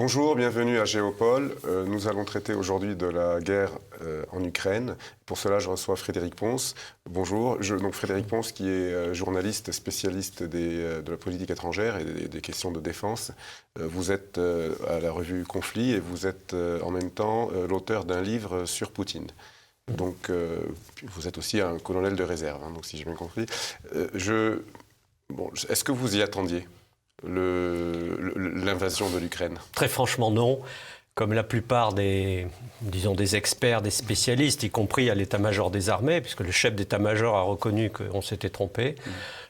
Bonjour, bienvenue à Géopol. Nous allons traiter aujourd'hui de la guerre en Ukraine. Pour cela, je reçois Frédéric Pons. Bonjour. Donc Frédéric Pons, qui est journaliste spécialiste de la politique étrangère et des questions de défense. Vous êtes à la revue Conflit et vous êtes en même temps l'auteur d'un livre sur Poutine. Donc vous êtes aussi un colonel de réserve, hein, donc si j'ai bien compris. Est-ce que vous y attendiez l'invasion de l'Ukraine? Très franchement, non. Comme la plupart des experts, des spécialistes, y compris à l'état-major des armées, puisque le chef d'état-major a reconnu qu'on s'était trompé,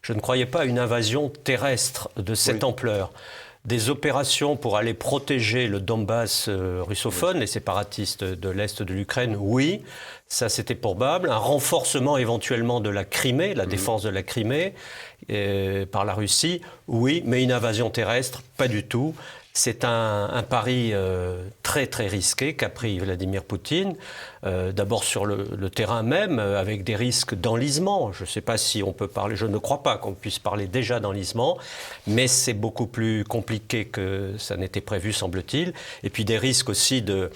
je ne croyais pas à une invasion terrestre de cette ampleur. Des opérations pour aller protéger le Donbass russophone, les séparatistes de l'Est de l'Ukraine, oui, ça c'était probable. Un renforcement éventuellement de la Crimée, la défense de la Crimée par la Russie, oui, mais une invasion terrestre, pas du tout. C'est un pari très très risqué qu'a pris Vladimir Poutine, d'abord sur le terrain même, avec des risques d'enlisement. Je ne sais pas si on peut parler, je ne crois pas qu'on puisse parler déjà d'enlisement, mais c'est beaucoup plus compliqué que ça n'était prévu, semble-t-il. Et puis des risques aussi de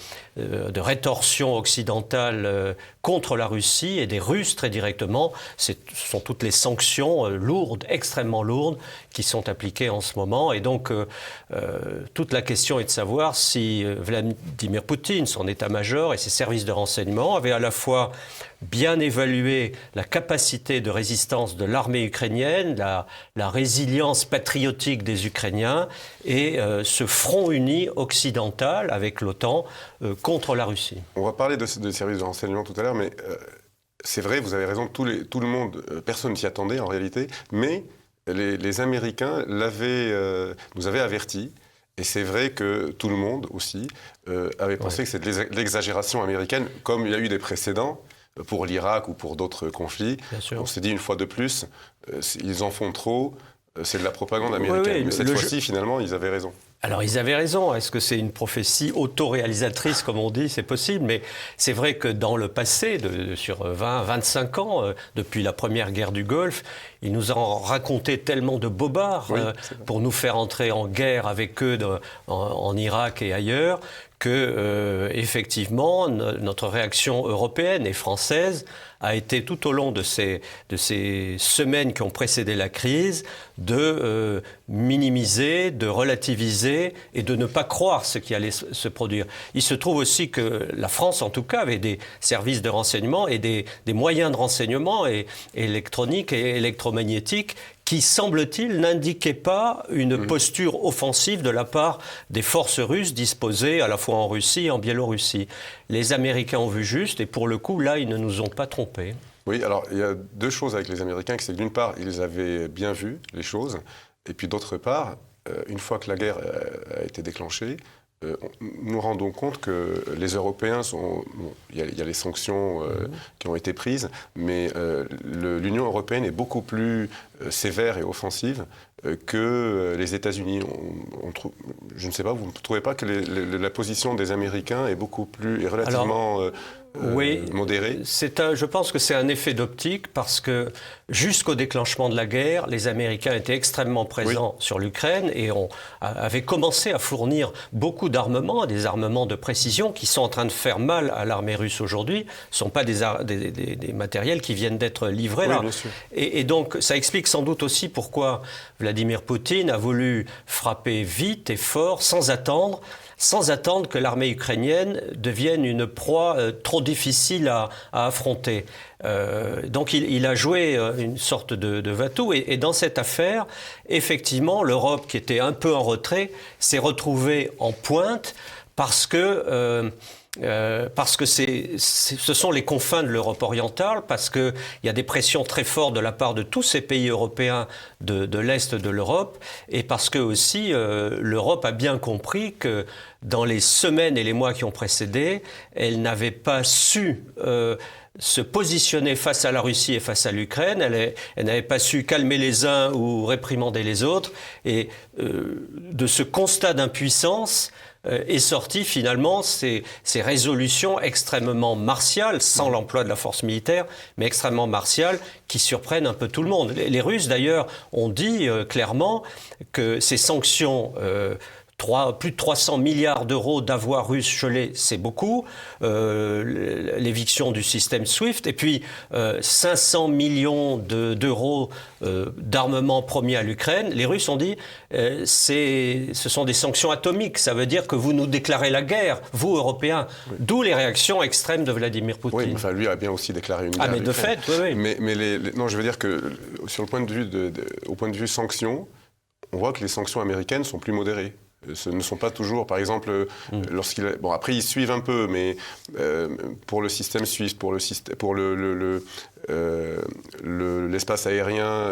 rétorsion occidentale contre la Russie et des Russes très directement. Ce sont toutes les sanctions lourdes, extrêmement lourdes, qui sont appliquées en ce moment. Et donc, toute la question est de savoir si Vladimir Poutine, son état-major et ses services de renseignement avaient à la fois bien évalué la capacité de résistance de l'armée ukrainienne, la résilience patriotique des Ukrainiens et ce front uni occidental avec l'OTAN contre la Russie. On va parler des services de renseignement tout à l'heure, mais c'est vrai, vous avez raison, tout le monde, personne ne s'y attendait en réalité, mais les Américains nous avaient avertis. Et c'est vrai que tout le monde aussi avait pensé que c'était l'exagération américaine, comme il y a eu des précédents pour l'Irak ou pour d'autres conflits. On s'est dit une fois de plus, ils en font trop, c'est de la propagande américaine. Mais cette fois-ci, finalement, ils avaient raison. Alors, ils avaient raison. Est-ce que c'est une prophétie autoréalisatrice, comme on dit? C'est possible. Mais c'est vrai que dans le passé, sur 20, 25 ans, depuis la première guerre du Golfe, ils nous ont raconté tellement de bobards pour nous faire entrer en guerre avec eux en Irak et ailleurs, que effectivement notre réaction européenne et française a été tout au long de ces semaines qui ont précédé la crise de minimiser, de relativiser et de ne pas croire ce qui allait se produire. Il se trouve aussi que la France, en tout cas, avait des services de renseignement et des moyens de renseignement électroniques et électromagnétiques qui, semble-t-il, n'indiquait pas une posture offensive de la part des forces russes disposées à la fois en Russie et en Biélorussie. Les Américains ont vu juste et pour le coup, là, ils ne nous ont pas trompés. Oui, alors il y a deux choses avec les Américains, c'est que d'une part, ils avaient bien vu les choses, et puis d'autre part, une fois que la guerre a été déclenchée, nous rendons compte que les Européens il y a les sanctions qui ont été prises, mais l'Union européenne est beaucoup plus sévère et offensive que les États-Unis. Je ne sais pas, vous ne trouvez pas que la position des Américains est relativement modérée? Je pense que c'est un effet d'optique parce que jusqu'au déclenchement de la guerre, les Américains étaient extrêmement présents sur l'Ukraine et avaient commencé à fournir beaucoup d'armements, des armements de précision qui sont en train de faire mal à l'armée russe aujourd'hui. Ce ne sont pas des matériels qui viennent d'être livrés là. Et donc ça explique sans doute aussi pourquoi Vladimir Poutine a voulu frapper vite et fort, sans attendre que l'armée ukrainienne devienne une proie trop difficile à affronter. Donc il a joué une sorte de va-tout et dans cette affaire, effectivement, l'Europe qui était un peu en retrait s'est retrouvée en pointe parce que ce sont les confins de l'Europe orientale, parce qu'il y a des pressions très fortes de la part de tous ces pays européens de l'Est de l'Europe, et parce que aussi l'Europe a bien compris que dans les semaines et les mois qui ont précédé, elle n'avait pas su se positionner face à la Russie et face à l'Ukraine. Elle n'avait pas su calmer les uns ou réprimander les autres. Et de ce constat d'impuissance est sorti finalement ces résolutions extrêmement martiales, sans l'emploi de la force militaire, mais extrêmement martiales, qui surprennent un peu tout le monde. Les Russes, d'ailleurs, ont dit clairement que ces sanctions plus de 300 milliards d'euros d'avoirs russes gelés, c'est beaucoup. L'éviction du système SWIFT. Et puis 500 millions d'euros d'armement promis à l'Ukraine. Les Russes ont dit ce sont des sanctions atomiques. Ça veut dire que vous nous déclarez la guerre, vous, Européens. Oui. D'où les réactions extrêmes de Vladimir Poutine. Oui, enfin, lui a bien aussi déclaré une guerre. Ah, mais de fait, oui. Mais non, je veux dire que sur le point de vue au point de vue sanctions, on voit que les sanctions américaines sont plus modérées. Ce ne sont pas toujours, par exemple, bon, après ils suivent un peu, mais pour le système suisse, pour l'espace aérien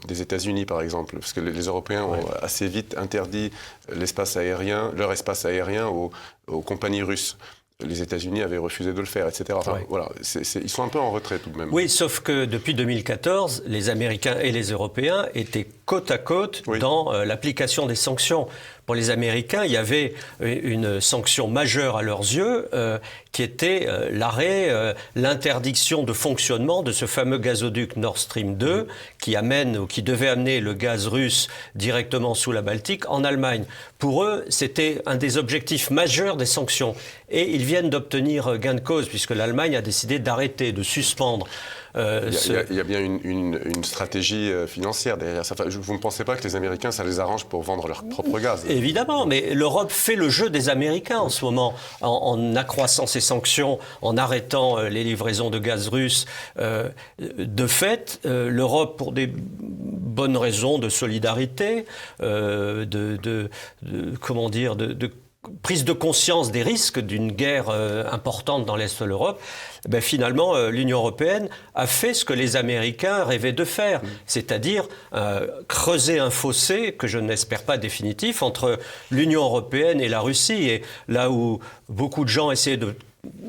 des États-Unis, par exemple, parce que les Européens ont assez vite interdit leur espace aérien aux compagnies russes. Les États-Unis avaient refusé de le faire, etc. Enfin, voilà, ils sont un peu en retrait tout de même. Oui, sauf que depuis 2014, les Américains et les Européens étaient côte à côte dans l'application des sanctions. Pour les Américains, il y avait une sanction majeure à leurs yeux qui était l'arrêt, l'interdiction de fonctionnement de ce fameux gazoduc Nord Stream 2 qui devait amener le gaz russe directement sous la Baltique en Allemagne. Pour eux, c'était un des objectifs majeurs des sanctions. Et ils viennent d'obtenir gain de cause puisque l'Allemagne a décidé d'arrêter, de suspendre. Il y a bien une stratégie financière derrière ça. Enfin, vous ne pensez pas que les Américains, ça les arrange pour vendre leur propre gaz? Évidemment, mais l'Europe fait le jeu des Américains en ce moment, en accroissant ses sanctions, en arrêtant les livraisons de gaz russe. De fait, l'Europe, pour des bonnes raisons de solidarité, prise de conscience des risques d'une guerre importante dans l'Est de l'Europe, finalement, l'Union européenne a fait ce que les Américains rêvaient de faire, c'est-à-dire creuser un fossé, que je n'espère pas définitif, entre l'Union européenne et la Russie. Et là où beaucoup de gens essaient de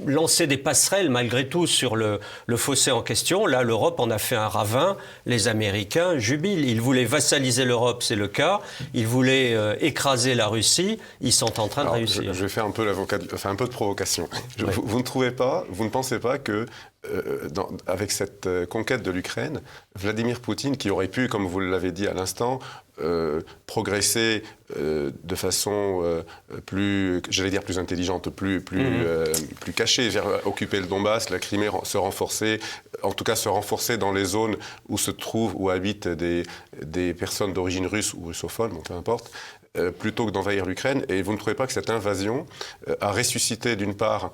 lancer des passerelles malgré tout sur le fossé en question. Là, l'Europe en a fait un ravin. Les Américains jubilent. Ils voulaient vassaliser l'Europe, c'est le cas. Ils voulaient écraser la Russie. Ils sont en train de réussir. Je vais faire un peu un peu de provocation. Vous ne pensez pas que avec cette conquête de l'Ukraine, Vladimir Poutine, qui aurait pu, comme vous l'avez dit à l'instant, progresser de façon plus intelligente, plus cachée, occuper le Donbass, la Crimée, se renforcer dans les zones où habitent des personnes d'origine russe ou russophone, bon, peu importe, plutôt que d'envahir l'Ukraine. Et vous ne trouvez pas que cette invasion a ressuscité d'une part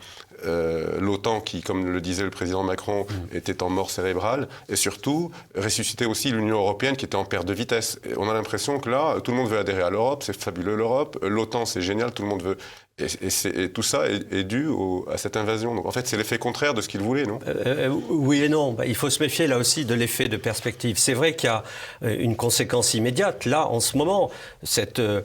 l'OTAN qui, comme le disait le président Macron, était en mort cérébrale, et surtout ressuscité aussi l'Union européenne qui était en perte de vitesse. Et on a l'impression que là, tout le monde veut adhérer à l'Europe, c'est fabuleux l'Europe, l'OTAN c'est génial, tout le monde veut... Et tout ça est dû à cette invasion. Donc en fait, c'est l'effet contraire de ce qu'il voulait, non ? Oui et non. Il faut se méfier là aussi de l'effet de perspective. C'est vrai qu'il y a une conséquence immédiate. Là, en ce moment, ce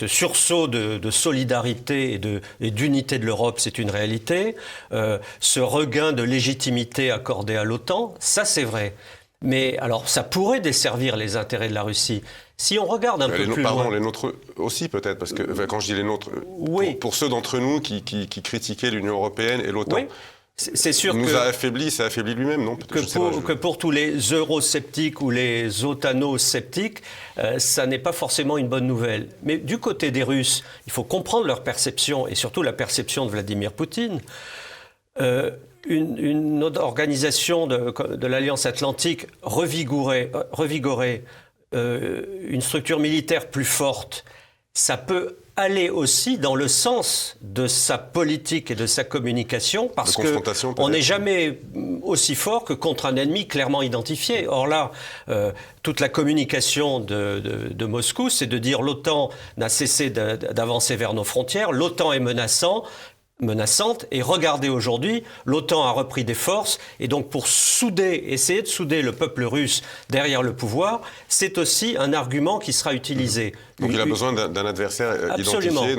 sursaut de solidarité et d'unité de l'Europe, c'est une réalité. Ce regain de légitimité accordé à l'OTAN, ça c'est vrai. Mais alors, ça pourrait desservir les intérêts de la Russie. Si on regarde un peu plus loin... les nôtres aussi peut-être, parce que quand je dis les nôtres, pour ceux d'entre nous qui critiquaient l'Union européenne et l'OTAN, c'est sûr nous a affaibli, ça affaiblit lui-même, non ? Que pour tous les eurosceptiques ou les otano-sceptiques, ça n'est pas forcément une bonne nouvelle. Mais du côté des Russes, il faut comprendre leur perception, et surtout la perception de Vladimir Poutine. Une organisation de l'Alliance Atlantique revigorée, une structure militaire plus forte, ça peut aller aussi dans le sens de sa politique et de sa communication, parce qu'on n'est jamais aussi fort que contre un ennemi clairement identifié. Or là, toute la communication de Moscou, c'est de dire l'OTAN n'a cessé d'avancer vers nos frontières, l'OTAN est menaçante, et regardez aujourd'hui, l'OTAN a repris des forces, et donc pour essayer de souder le peuple russe derrière le pouvoir, c'est aussi un argument qui sera utilisé. Donc il a besoin d'un adversaire identifié,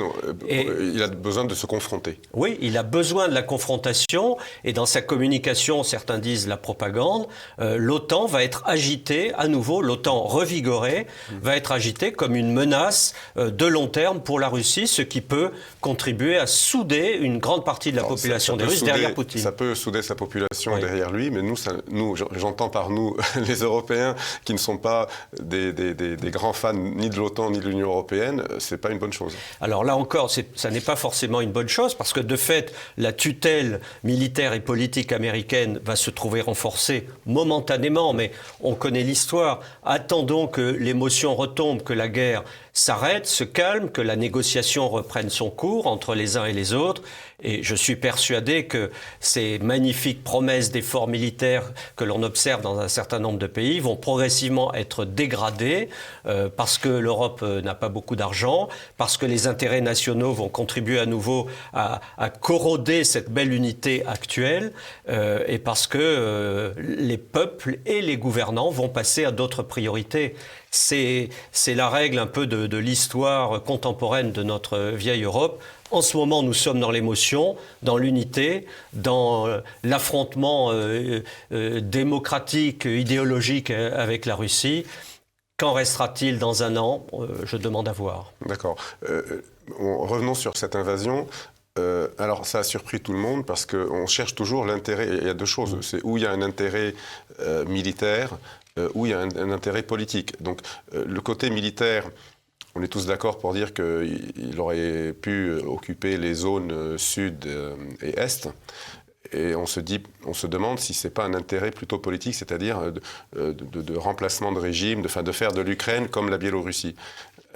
il a besoin de se confronter. Oui, il a besoin de la confrontation, et dans sa communication, certains disent la propagande, l'OTAN va être agitée, à nouveau, l'OTAN revigorée, va être agitée comme une menace de long terme pour la Russie, ce qui peut contribuer à souder une grande partie de la population des Russes derrière Poutine. Ça peut souder sa population derrière lui, mais nous, j'entends par nous, les Européens, qui ne sont pas des grands fans ni de l'OTAN ni de l'Union européenne, c'est pas une bonne chose. Alors là encore, ça n'est pas forcément une bonne chose, parce que de fait, la tutelle militaire et politique américaine va se trouver renforcée momentanément, mais on connaît l'histoire. Attendons que l'émotion retombe, que la guerre s'arrête, se calme, que la négociation reprenne son cours entre les uns et les autres. Et je suis persuadé que ces magnifiques promesses d'efforts militaires que l'on observe dans un certain nombre de pays vont progressivement être dégradées parce que l'Europe n'a pas beaucoup d'argent, parce que les intérêts nationaux vont contribuer à nouveau à corroder cette belle unité actuelle et parce que les peuples et les gouvernants vont passer à d'autres priorités. C'est la règle un peu de l'histoire contemporaine de notre vieille Europe. En ce moment, nous sommes dans l'émotion, dans l'unité, dans l'affrontement démocratique, idéologique avec la Russie. Qu'en restera-t-il dans un an ? Je demande à voir. D'accord. Revenons sur cette invasion. Alors, ça a surpris tout le monde parce qu'on cherche toujours l'intérêt. Il y a deux choses. C'est où il y a un intérêt militaire, où il y a un intérêt politique. Donc, le côté militaire, on est tous d'accord pour dire qu'il aurait pu occuper les zones sud et est. Et on se demande si ce n'est pas un intérêt plutôt politique, c'est-à-dire de remplacement de régime, de faire de l'Ukraine comme la Biélorussie.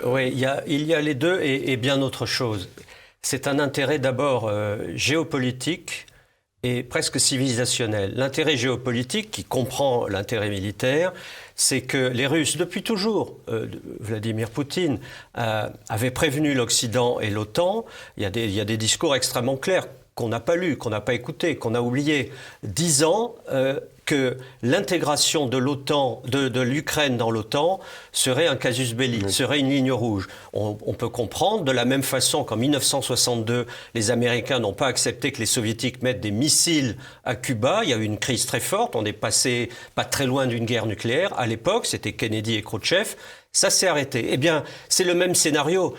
Oui, il y a les deux et bien autre chose. C'est un intérêt d'abord géopolitique et presque civilisationnel. L'intérêt géopolitique, qui comprend l'intérêt militaire, c'est que les Russes, depuis toujours, Vladimir Poutine, avait prévenu l'Occident et l'OTAN. Il y a des discours extrêmement clairs qu'on n'a pas lus, qu'on n'a pas écoutés, qu'on a oubliés, disant que l'intégration de l'OTAN, de l'Ukraine dans l'OTAN serait un casus belli, serait une ligne rouge. On peut comprendre, de la même façon qu'en 1962, les Américains n'ont pas accepté que les Soviétiques mettent des missiles à Cuba. Il y a eu une crise très forte, on est passé pas très loin d'une guerre nucléaire. À l'époque, c'était Kennedy et Khrouchtchev. Ça s'est arrêté. Eh bien, c'est le même scénario.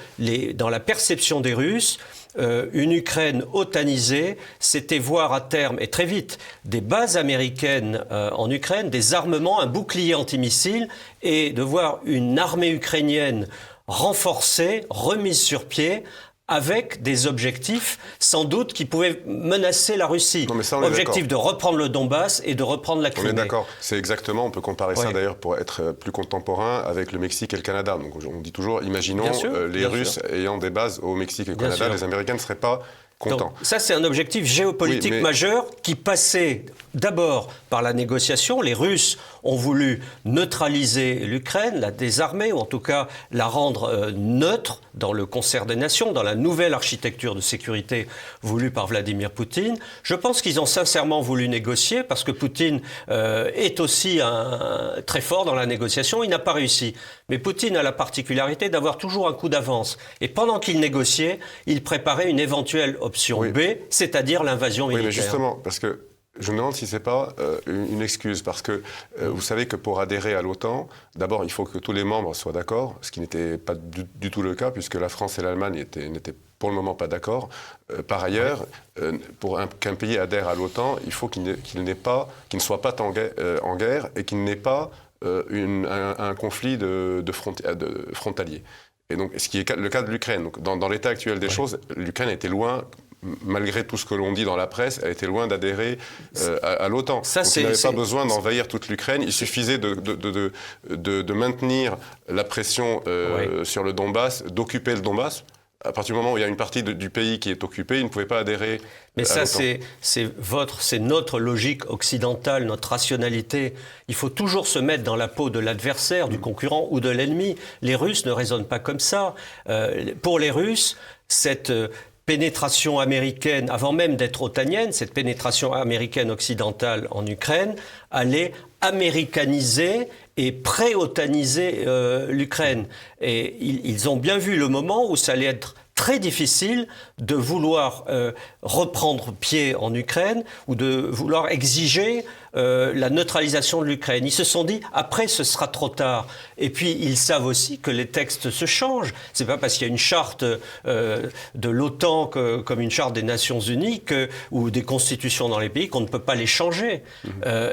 Dans la perception des Russes, une Ukraine otanisée, c'était voir à terme, et très vite, des bases américaines en Ukraine, des armements, un bouclier antimissile, et de voir une armée ukrainienne renforcée, remise sur pied, avec des objectifs, sans doute, qui pouvaient menacer la Russie. Objectif de reprendre le Donbass et de reprendre la Crimée. On est d'accord. C'est exactement, on peut comparer ça d'ailleurs pour être plus contemporain avec le Mexique et le Canada. Donc on dit toujours, imaginons les Russes ayant des bases au Mexique et au Canada, les Américains ne seraient pas contents. Donc, ça, c'est un objectif géopolitique majeur qui passait d'abord par la négociation. Les Russes ont voulu neutraliser l'Ukraine, la désarmer, ou en tout cas la rendre neutre dans le concert des nations, dans la nouvelle architecture de sécurité voulue par Vladimir Poutine. Je pense qu'ils ont sincèrement voulu négocier, parce que Poutine est aussi très fort dans la négociation. Il n'a pas réussi. Mais Poutine a la particularité d'avoir toujours un coup d'avance. Et pendant qu'il négociait, il préparait une éventuelle option B, c'est-à-dire l'invasion militaire. Oui, mais justement, parce que je me demande si ce n'est pas une excuse, parce que vous savez que pour adhérer à l'OTAN, d'abord, il faut que tous les membres soient d'accord, ce qui n'était pas du tout le cas, puisque la France et l'Allemagne n'étaient pour le moment pas d'accord. Par ailleurs, pour qu'un pays adhère à l'OTAN, il faut qu'il ne soit pas en guerre et qu'il n'ait pas un conflit frontalier. Et donc, ce qui est le cas de l'Ukraine. Donc, dans l'état actuel des choses, l'Ukraine a été loin, malgré tout ce que l'on dit dans la presse, a été loin d'adhérer à l'OTAN. Donc, il n'avait pas besoin d'envahir toute l'Ukraine. Il suffisait de maintenir la pression sur le Donbass, d'occuper le Donbass. À partir du moment où il y a une partie du pays qui est occupée, il ne pouvait pas adhérer. Mais ça, c'est notre logique occidentale, notre rationalité. Il faut toujours se mettre dans la peau de l'adversaire, du concurrent ou de l'ennemi. Les Russes ne raisonnent pas comme ça. Pour les Russes, cette pénétration américaine, avant même d'être otanienne, cette pénétration américaine occidentale en Ukraine allait américaniser et pré-otaniser l'Ukraine. Et ils ont bien vu le moment où ça allait être très difficile de vouloir reprendre pied en Ukraine ou de vouloir exiger la neutralisation de l'Ukraine. Ils se sont dit, après, ce sera trop tard. Et puis, ils savent aussi que les textes se changent. C'est pas parce qu'il y a une charte de l'OTAN comme une charte des Nations Unies ou des constitutions dans les pays qu'on ne peut pas les changer.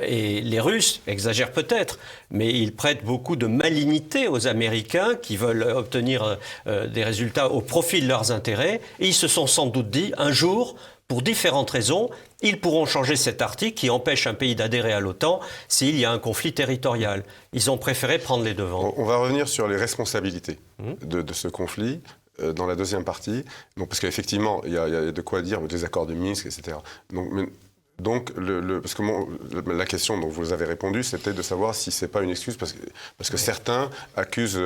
Et les Russes exagèrent peut-être, mais ils prêtent beaucoup de malignité aux Américains qui veulent obtenir des résultats au profit de leurs intérêts. Et ils se sont sans doute dit, un jour, pour différentes raisons, ils pourront changer cet article qui empêche un pays d'adhérer à l'OTAN s'il y a un conflit territorial. Ils ont préféré prendre les devants. On va revenir sur les responsabilités de ce conflit dans la deuxième partie. Donc, parce qu'effectivement, il y a de quoi dire, des accords de Minsk, etc. Donc, parce que la question dont vous avez répondu, c'était de savoir si ce n'est pas une excuse, parce que certains accusent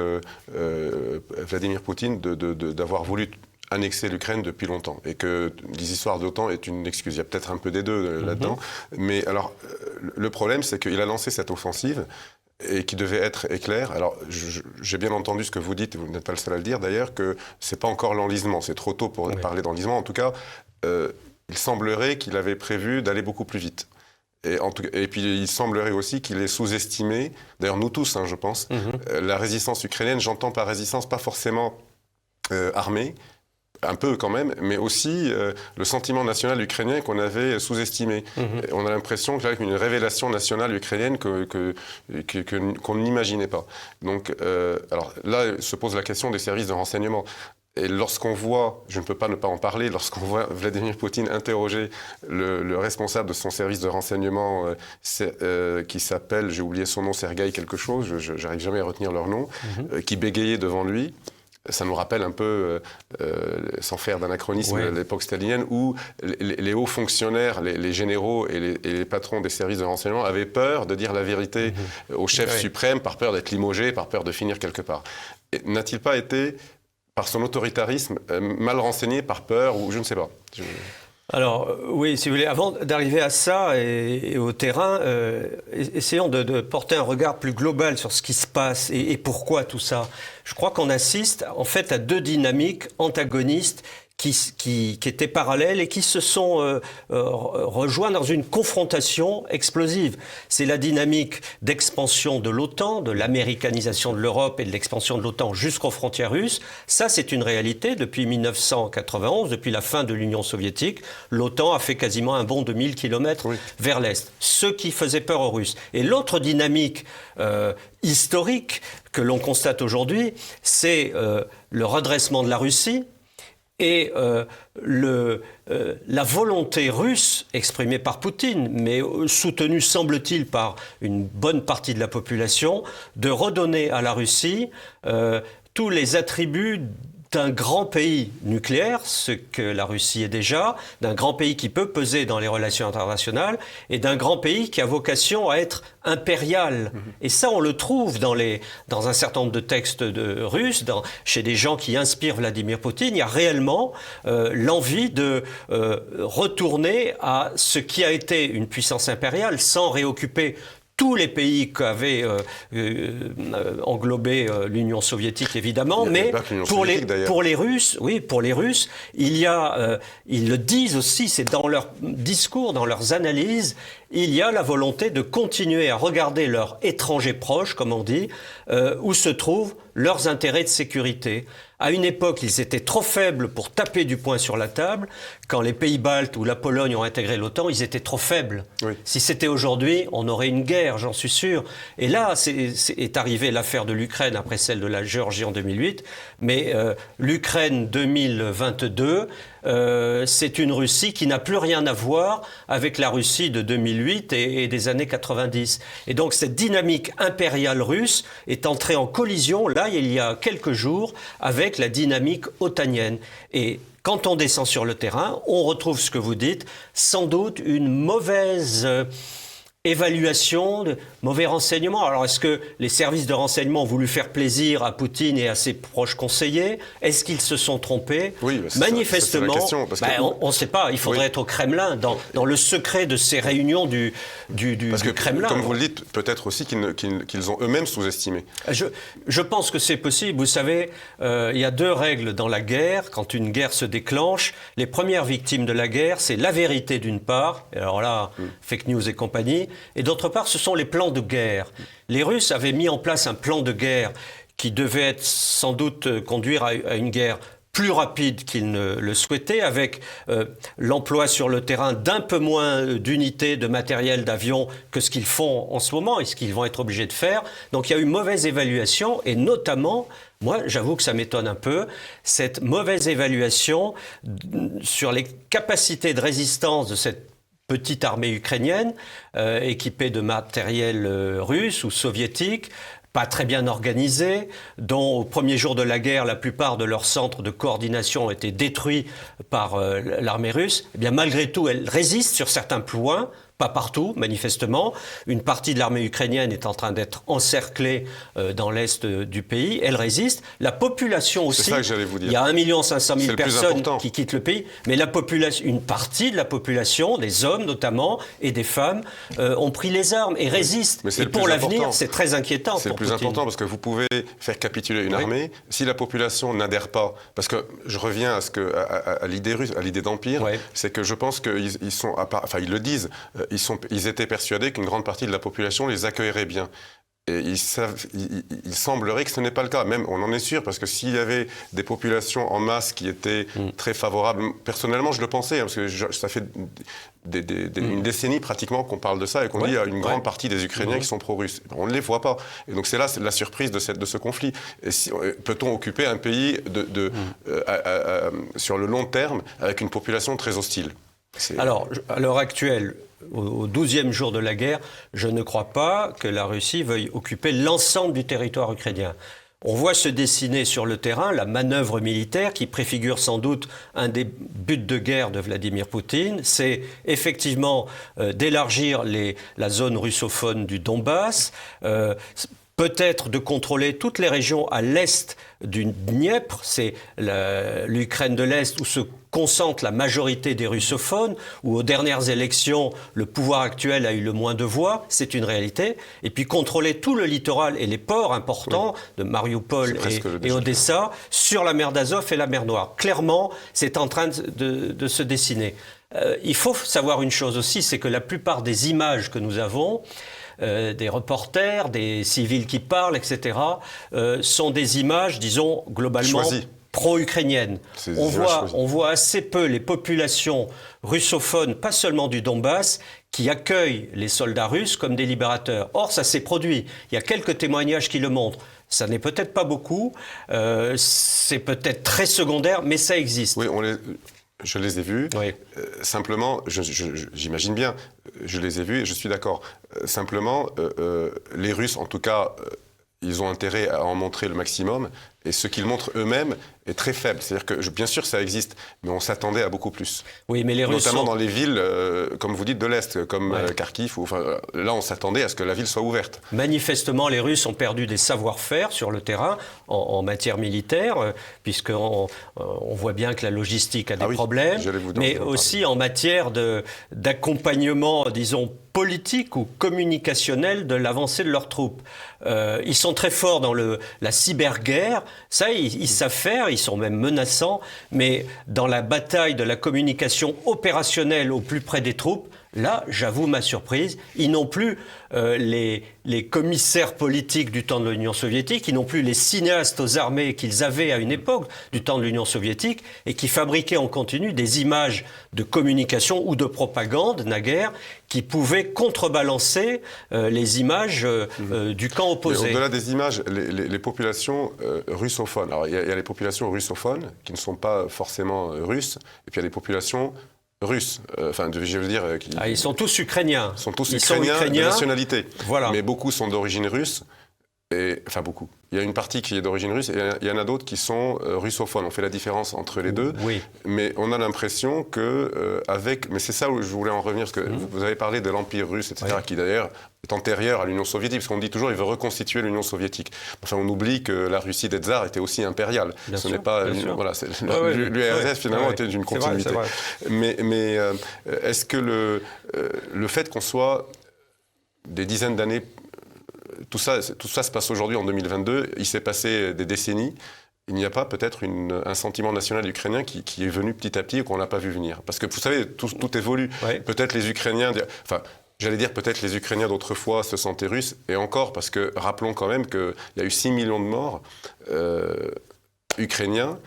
Vladimir Poutine d'avoir voulu annexer l'Ukraine depuis longtemps, et que les histoires d'OTAN est une excuse. Il y a peut-être un peu des deux là-dedans. Mais alors, le problème, c'est qu'il a lancé cette offensive, et qui devait être éclair. Alors, j'ai bien entendu ce que vous dites, vous n'êtes pas le seul à le dire d'ailleurs, que ce n'est pas encore l'enlisement, c'est trop tôt pour parler d'enlisement. En tout cas, il semblerait qu'il avait prévu d'aller beaucoup plus vite. Et puis il semblerait aussi qu'il ait sous-estimé, d'ailleurs nous tous, je pense, la résistance ukrainienne. J'entends par résistance pas forcément armée, un peu quand même, mais aussi le sentiment national ukrainien qu'on avait sous-estimé. On a l'impression qu'il y a une révélation nationale ukrainienne qu'on n'imaginait pas. Donc, alors là se pose la question des services de renseignement. Et lorsqu'on voit, je ne peux pas ne pas en parler, lorsqu'on voit Vladimir Poutine interroger le responsable de son service de renseignement qui s'appelle, j'ai oublié son nom, Sergueï quelque chose, je n'arrive jamais à retenir leur nom, qui bégayait devant lui, ça nous rappelle un peu, sans faire d'anachronisme, l'époque stalinienne, où les hauts fonctionnaires, les généraux et les patrons des services de renseignement avaient peur de dire la vérité au chef suprême, par peur d'être limogé, par peur de finir quelque part. N'a-t-il pas été, par son autoritarisme, mal renseigné, par peur, ou je ne sais pas. Alors, oui, si vous voulez, avant d'arriver à ça et au terrain, essayons de porter un regard plus global sur ce qui se passe et pourquoi tout ça. Je crois qu'on assiste, en fait, à deux dynamiques antagonistes qui étaient parallèles et qui se sont rejoints dans une confrontation explosive. C'est la dynamique d'expansion de l'OTAN, de l'américanisation de l'Europe et de l'expansion de l'OTAN jusqu'aux frontières russes. Ça, c'est une réalité. Depuis 1991, depuis la fin de l'Union soviétique, l'OTAN a fait quasiment un bond de 1000 kilomètres vers l'Est. Ce qui faisait peur aux Russes. Et l'autre dynamique historique que l'on constate aujourd'hui, c'est le redressement de la Russie, et la volonté russe exprimée par Poutine, mais soutenue semble-t-il par une bonne partie de la population, de redonner à la Russie tous les attributs d'un grand pays nucléaire, ce que la Russie est déjà, d'un grand pays qui peut peser dans les relations internationales et d'un grand pays qui a vocation à être impérial. Et ça, on le trouve dans un certain nombre de textes russes, chez des gens qui inspirent Vladimir Poutine. Il y a réellement l'envie de retourner à ce qui a été une puissance impériale sans réoccuper tous les pays qu'avait englobé l'Union soviétique, évidemment, mais pour les Russes, il y a, ils le disent aussi, c'est dans leurs discours, dans leurs analyses, il y a la volonté de continuer à regarder leurs étrangers proches, comme on dit, où se trouvent leurs intérêts de sécurité. À une époque, ils étaient trop faibles pour taper du poing sur la table. Quand les pays baltes ou la Pologne ont intégré l'OTAN, ils étaient trop faibles. Oui. Si c'était aujourd'hui, on aurait une guerre, j'en suis sûr. Et là, est arrivée l'affaire de l'Ukraine après celle de la Géorgie en 2008. Mais l'Ukraine 2022, c'est une Russie qui n'a plus rien à voir avec la Russie de 2008 et des années 90. Et donc cette dynamique impériale russe est entrée en collision, là, il y a quelques jours, avec la dynamique otanienne. Et quand on descend sur le terrain, on retrouve ce que vous dites, sans doute une mauvaise évaluation, de mauvais renseignements. Alors, est-ce que les services de renseignement ont voulu faire plaisir à Poutine et à ses proches conseillers? Est-ce qu'ils se sont trompés? Oui, manifestement, question, on ne sait pas. Il faudrait être au Kremlin, dans le secret de ces réunions du Kremlin. Comme vous le dites, peut-être aussi qu'ils ont eux-mêmes sous-estimé. Je pense que c'est possible. Vous savez, il y a deux règles dans la guerre. Quand une guerre se déclenche, les premières victimes de la guerre, c'est la vérité d'une part, et alors là, fake news et compagnie, et d'autre part, ce sont les plans de guerre. Les Russes avaient mis en place un plan de guerre qui devait être sans doute conduire à une guerre plus rapide qu'ils ne le souhaitaient, avec l'emploi sur le terrain d'un peu moins d'unités de matériel d'avion que ce qu'ils font en ce moment et ce qu'ils vont être obligés de faire. Donc il y a eu mauvaise évaluation et notamment, moi j'avoue que ça m'étonne un peu, cette mauvaise évaluation sur les capacités de résistance de cette petite armée ukrainienne équipée de matériel russe ou soviétique, pas très bien organisés, dont au premier jour de la guerre, la plupart de leurs centres de coordination ont été détruits par l'armée russe. Eh bien, malgré tout, elle résiste sur certains points, pas partout, manifestement. Une partie de l'armée ukrainienne est en train d'être encerclée dans l'est du pays. Elle résiste. La population aussi. C'est ça que j'allais vous dire. Il y a 1 500 000 personnes qui quittent le pays. Mais la population, une partie de la population, des hommes notamment, et des femmes, ont pris les armes et résistent. Et pour l'avenir, c'est très inquiétant. C'est le plus important parce que vous pouvez faire capituler une armée. Si la population n'adhère pas, parce que je reviens à l'idée russe, à l'idée d'empire, c'est que je pense qu'ils sont, enfin ils le disent, ils étaient persuadés qu'une grande partie de la population les accueillerait bien. Et il semblerait que ce n'est pas le cas. Même, on en est sûr, parce que s'il y avait des populations en masse qui étaient très favorables, personnellement, je le pensais, parce que ça fait une décennie pratiquement qu'on parle de ça et qu'on dit qu'il y a une grande partie des Ukrainiens qui sont pro-russes. On ne les voit pas. Et donc c'est là la surprise de ce conflit. Peut-on occuper un pays sur le long terme avec une population très hostile ? Alors, à l'heure actuelle, au 12e jour de la guerre, je ne crois pas que la Russie veuille occuper l'ensemble du territoire ukrainien. On voit se dessiner sur le terrain la manœuvre militaire qui préfigure sans doute un des buts de guerre de Vladimir Poutine. C'est effectivement d'élargir la zone russophone du Donbass, peut-être de contrôler toutes les régions à l'est du Dniepr, c'est l'Ukraine de l'Est où se concentre la majorité des russophones, où aux dernières élections, le pouvoir actuel a eu le moins de voix, c'est une réalité, et puis contrôler tout le littoral et les ports importants de Mariupol et Odessa sur la mer d'Azov et la mer Noire. Clairement, c'est en train de se dessiner. Il faut savoir une chose aussi, c'est que la plupart des images que nous avons, des reporters, des civils qui parlent, etc., sont des images, disons, globalement pro-ukrainiennes. On voit assez peu les populations russophones, pas seulement du Donbass, qui accueillent les soldats russes comme des libérateurs. Or, ça s'est produit. Il y a quelques témoignages qui le montrent. Ça n'est peut-être pas beaucoup, c'est peut-être très secondaire, mais ça existe. Oui, je les ai vus. Oui. Simplement, j'imagine bien, je les ai vus et je suis d'accord. Simplement, les Russes, en tout cas, ils ont intérêt à en montrer le maximum. Et ce qu'ils montrent eux-mêmes est très faible. C'est-à-dire que, bien sûr, ça existe, mais on s'attendait à beaucoup plus. Oui, mais les Russes notamment dans les villes, comme vous dites, de l'Est, comme Kharkiv. Là, on s'attendait à ce que la ville soit ouverte. Manifestement, les Russes ont perdu des savoir-faire sur le terrain en matière militaire, puisqu'on voit bien que la logistique a des problèmes, mais aussi en matière d'accompagnement, disons, politique ou communicationnel de l'avancée de leurs troupes. Ils sont très forts dans la cyberguerre. Ça, ils savent faire, ils sont même menaçants, mais dans la bataille de la communication opérationnelle au plus près des troupes, là, j'avoue ma surprise, ils n'ont plus les commissaires politiques du temps de l'Union soviétique, ils n'ont plus les cinéastes aux armées qu'ils avaient à une époque du temps de l'Union soviétique et qui fabriquaient en continu des images de communication ou de propagande, naguère, qui pouvaient contrebalancer les images du camp opposé. Au-delà des images, les populations russophones. Alors, il y a les populations russophones qui ne sont pas forcément russes, et puis il y a les populations russes, je veux dire... ils sont tous ukrainiens. Ils sont tous ukrainiens de nationalité. Voilà. Mais beaucoup sont d'origine russe. Beaucoup. Il y a une partie qui est d'origine russe et il y en a d'autres qui sont russophones. On fait la différence entre les deux. Oui. Mais on a l'impression que mais c'est ça où je voulais en revenir, parce que vous avez parlé de l'Empire russe, etc., qui d'ailleurs est antérieur à l'Union soviétique, parce qu'on dit toujours qu'il veut reconstituer l'Union soviétique. Enfin, on oublie que la Russie des tsars était aussi impériale. Ce n'est pas... l'URSS, finalement, était d'une continuité. C'est vrai. Mais est-ce que le fait qu'on soit des dizaines d'années... Tout ça se passe aujourd'hui en 2022, il s'est passé des décennies. Il n'y a pas peut-être un sentiment national ukrainien qui est venu petit à petit et qu'on n'a pas vu venir. Parce que vous savez, tout évolue. Ouais. Peut-être les Ukrainiens... J'allais dire peut-être les Ukrainiens d'autrefois se sentaient russes, et encore, parce que rappelons quand même qu'il y a eu 6 millions de morts ukrainiens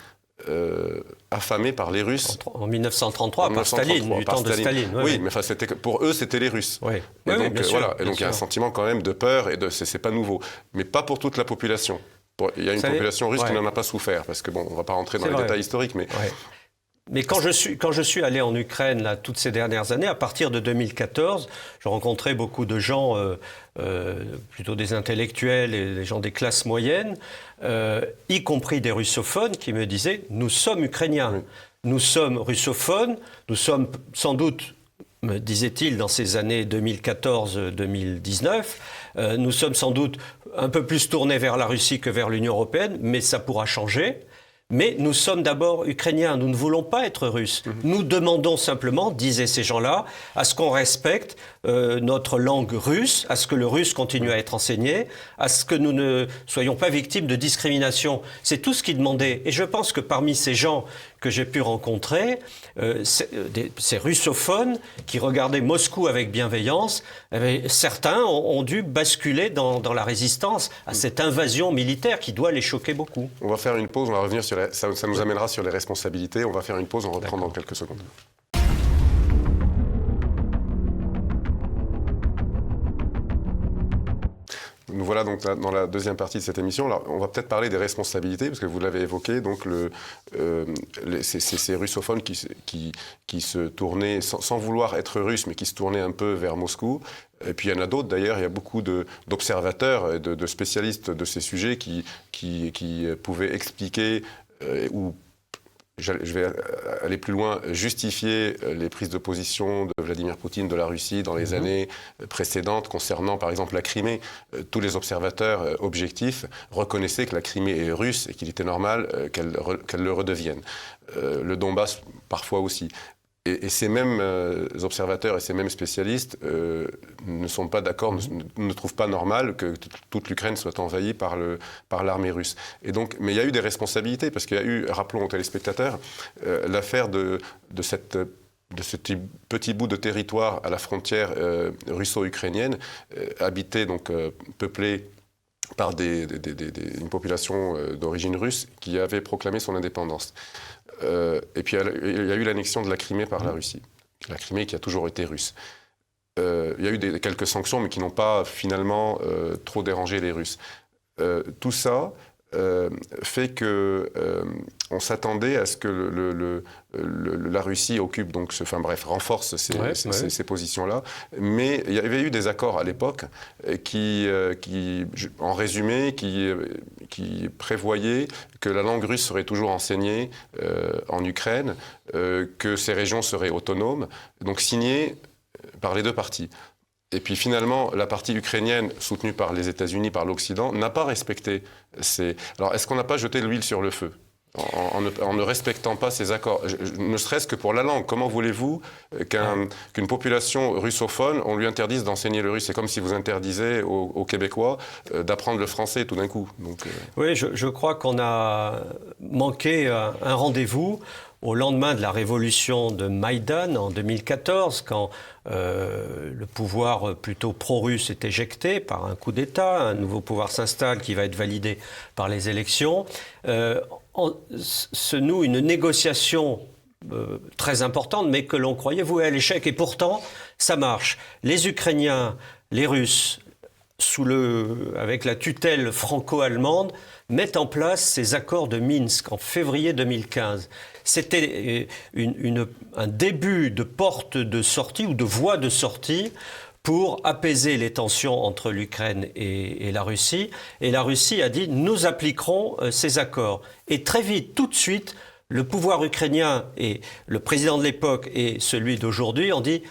affamés par les Russes. En 1933, par Staline, du temps de Staline. Oui, mais enfin, pour eux, c'était les Russes. Oui. Et oui, donc, bien sûr, et donc il y a un sentiment quand même de peur, et c'est pas nouveau. Mais pas pour toute la population. Il y a une population russe qui n'en a pas souffert, parce que bon, on ne va pas rentrer dans les détails historiques, mais... Ouais. Mais quand je suis allé en Ukraine là, toutes ces dernières années, à partir de 2014, je rencontrais beaucoup de gens, plutôt des intellectuels et des gens des classes moyennes, y compris des russophones, qui me disaient « Nous sommes ukrainiens, oui. Nous sommes russophones, nous sommes sans doute, me disait-il dans ces années 2014-2019, nous sommes sans doute un peu plus tournés vers la Russie que vers l'Union européenne, mais ça pourra changer. Mais nous sommes d'abord ukrainiens, nous ne voulons pas être russes. Nous demandons simplement, disaient ces gens-là, à ce qu'on respecte notre langue russe, à ce que le russe continue à être enseigné, à ce que nous ne soyons pas victimes de discrimination. C'est tout ce qu'ils demandaient. Et je pense que parmi ces gens que j'ai pu rencontrer, ces russophones qui regardaient Moscou avec bienveillance, certains ont dû basculer dans la résistance à cette invasion militaire qui doit les choquer beaucoup. On va faire une pause, on va revenir sur ça nous amènera sur les responsabilités. On va faire une pause, on reprend dans quelques secondes. Nous voilà donc dans la deuxième partie de cette émission. Alors, on va peut-être parler des responsabilités, parce que vous l'avez évoqué, donc ces russophones qui se tournaient, sans vouloir être russes, mais qui se tournaient un peu vers Moscou. Et puis il y en a d'autres d'ailleurs, il y a beaucoup d'observateurs et de spécialistes de ces sujets qui pouvaient expliquer ou je vais aller plus loin, justifier les prises de position de Vladimir Poutine de la Russie dans les années précédentes concernant par exemple la Crimée. Tous les observateurs objectifs reconnaissaient que la Crimée est russe et qu'il était normal qu'elle le redevienne. Le Donbass parfois aussi. Et ces mêmes observateurs et ces mêmes spécialistes ne sont pas d'accord, ne trouvent pas normal que toute l'Ukraine soit envahie par l'armée russe. Et donc, mais il y a eu des responsabilités, parce qu'il y a eu, rappelons aux téléspectateurs, l'affaire de ce petit bout de territoire à la frontière russo-ukrainienne, habité, donc peuplé par une population d'origine russe qui avait proclamé son indépendance. Et puis il y a eu l'annexion de la Crimée par la Russie. La Crimée qui a toujours été russe. Il y a eu quelques sanctions, mais qui n'ont pas finalement trop dérangé les Russes. Tout ça fait qu'on s'attendait à ce que la Russie occupe, donc, renforce ces positions-là. Mais il y avait eu des accords à l'époque qui en résumé, qui prévoyaient que la langue russe serait toujours enseignée en Ukraine, que ces régions seraient autonomes, donc signées par les deux parties. Et puis finalement, la partie ukrainienne, soutenue par les États-Unis, par l'Occident, n'a pas respecté ces... Alors, est-ce qu'on n'a pas jeté de l'huile sur le feu en ne respectant pas ces accords, ne serait-ce que pour la langue? Comment voulez-vous qu'une population russophone, on lui interdise d'enseigner le russe? C'est comme si vous interdisez aux Québécois d'apprendre le français tout d'un coup. Donc, Oui, je crois qu'on a manqué un rendez-vous au lendemain de la révolution de Maïdan en 2014, quand le pouvoir plutôt pro-russe est éjecté par un coup d'État, un nouveau pouvoir s'installe qui va être validé par les élections, se noue une négociation très importante, mais que l'on croyait vouée à l'échec. Et pourtant, ça marche. Les Ukrainiens, les Russes, avec la tutelle franco-allemande, mettent en place ces accords de Minsk en février 2015. C'était un début de porte de sortie ou de voie de sortie pour apaiser les tensions entre l'Ukraine et la Russie. Et la Russie a dit « nous appliquerons ces accords ». Et très vite, tout de suite, le pouvoir ukrainien et le président de l'époque et celui d'aujourd'hui ont dit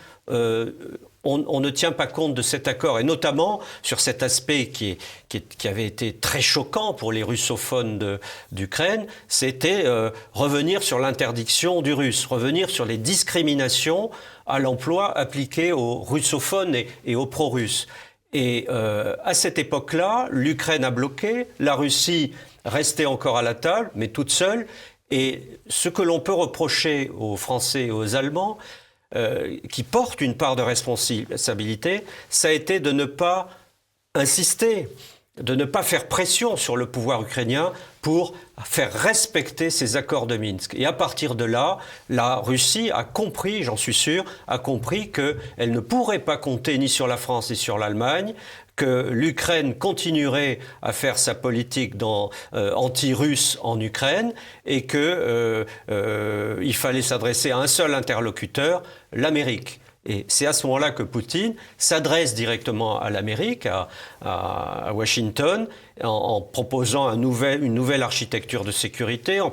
on ne tient pas compte de cet accord, et notamment sur cet aspect qui avait été très choquant pour les russophones d'Ukraine, c'était revenir sur l'interdiction du russe, revenir sur les discriminations à l'emploi appliquées aux russophones et aux pro-russes. Et à cette époque-là, l'Ukraine a bloqué, la Russie restait encore à la table, mais toute seule. Et ce que l'on peut reprocher aux Français et aux Allemands, qui porte une part de responsabilité, ça a été de ne pas insister, de ne pas faire pression sur le pouvoir ukrainien pour faire respecter ces accords de Minsk. Et à partir de là, la Russie a compris, j'en suis sûr, a compris qu'elle ne pourrait pas compter ni sur la France ni sur l'Allemagne, que l'Ukraine continuerait à faire sa politique anti-russe en Ukraine et qu'il fallait s'adresser à un seul interlocuteur, l'Amérique. Et c'est à ce moment-là que Poutine s'adresse directement à l'Amérique, à Washington, en proposant une nouvelle architecture de sécurité, en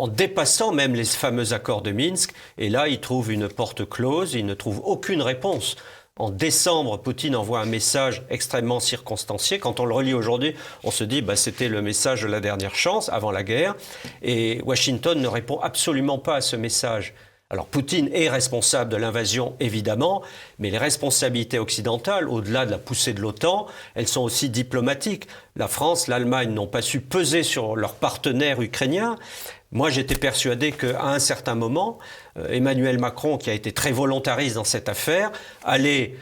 dépassant même les fameux accords de Minsk. Et là, il trouve une porte close, il ne trouve aucune réponse. En décembre, Poutine envoie un message extrêmement circonstancié. Quand on le relit aujourd'hui, on se dit c'était le message de la dernière chance avant la guerre. Et Washington ne répond absolument pas à ce message. Alors Poutine est responsable de l'invasion, évidemment, mais les responsabilités occidentales, au-delà de la poussée de l'OTAN, elles sont aussi diplomatiques. La France, l'Allemagne n'ont pas su peser sur leurs partenaires ukrainiens. Moi, j'étais persuadé qu'à un certain moment, Emmanuel Macron, qui a été très volontariste dans cette affaire, allait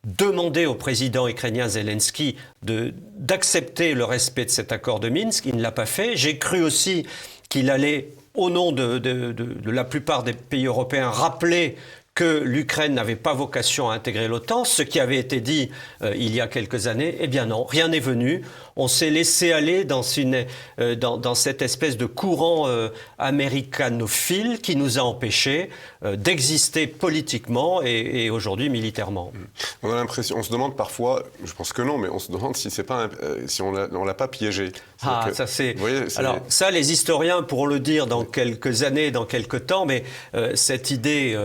demander au président ukrainien Zelensky d'accepter le respect de cet accord de Minsk. Il ne l'a pas fait. J'ai cru aussi qu'il allait, au nom de la plupart des pays européens, rappeler que l'Ukraine n'avait pas vocation à intégrer l'OTAN, ce qui avait été dit il y a quelques années. Eh bien non, rien n'est venu. On s'est laissé aller dans cette espèce de courant américanophile qui nous a empêchés d'exister politiquement et aujourd'hui militairement. On a l'impression, on se demande parfois, je pense que non, mais on se demande si on l'a pas piégé. Alors ça, les historiens pourront le dire dans quelques années, dans quelques temps, mais cette idée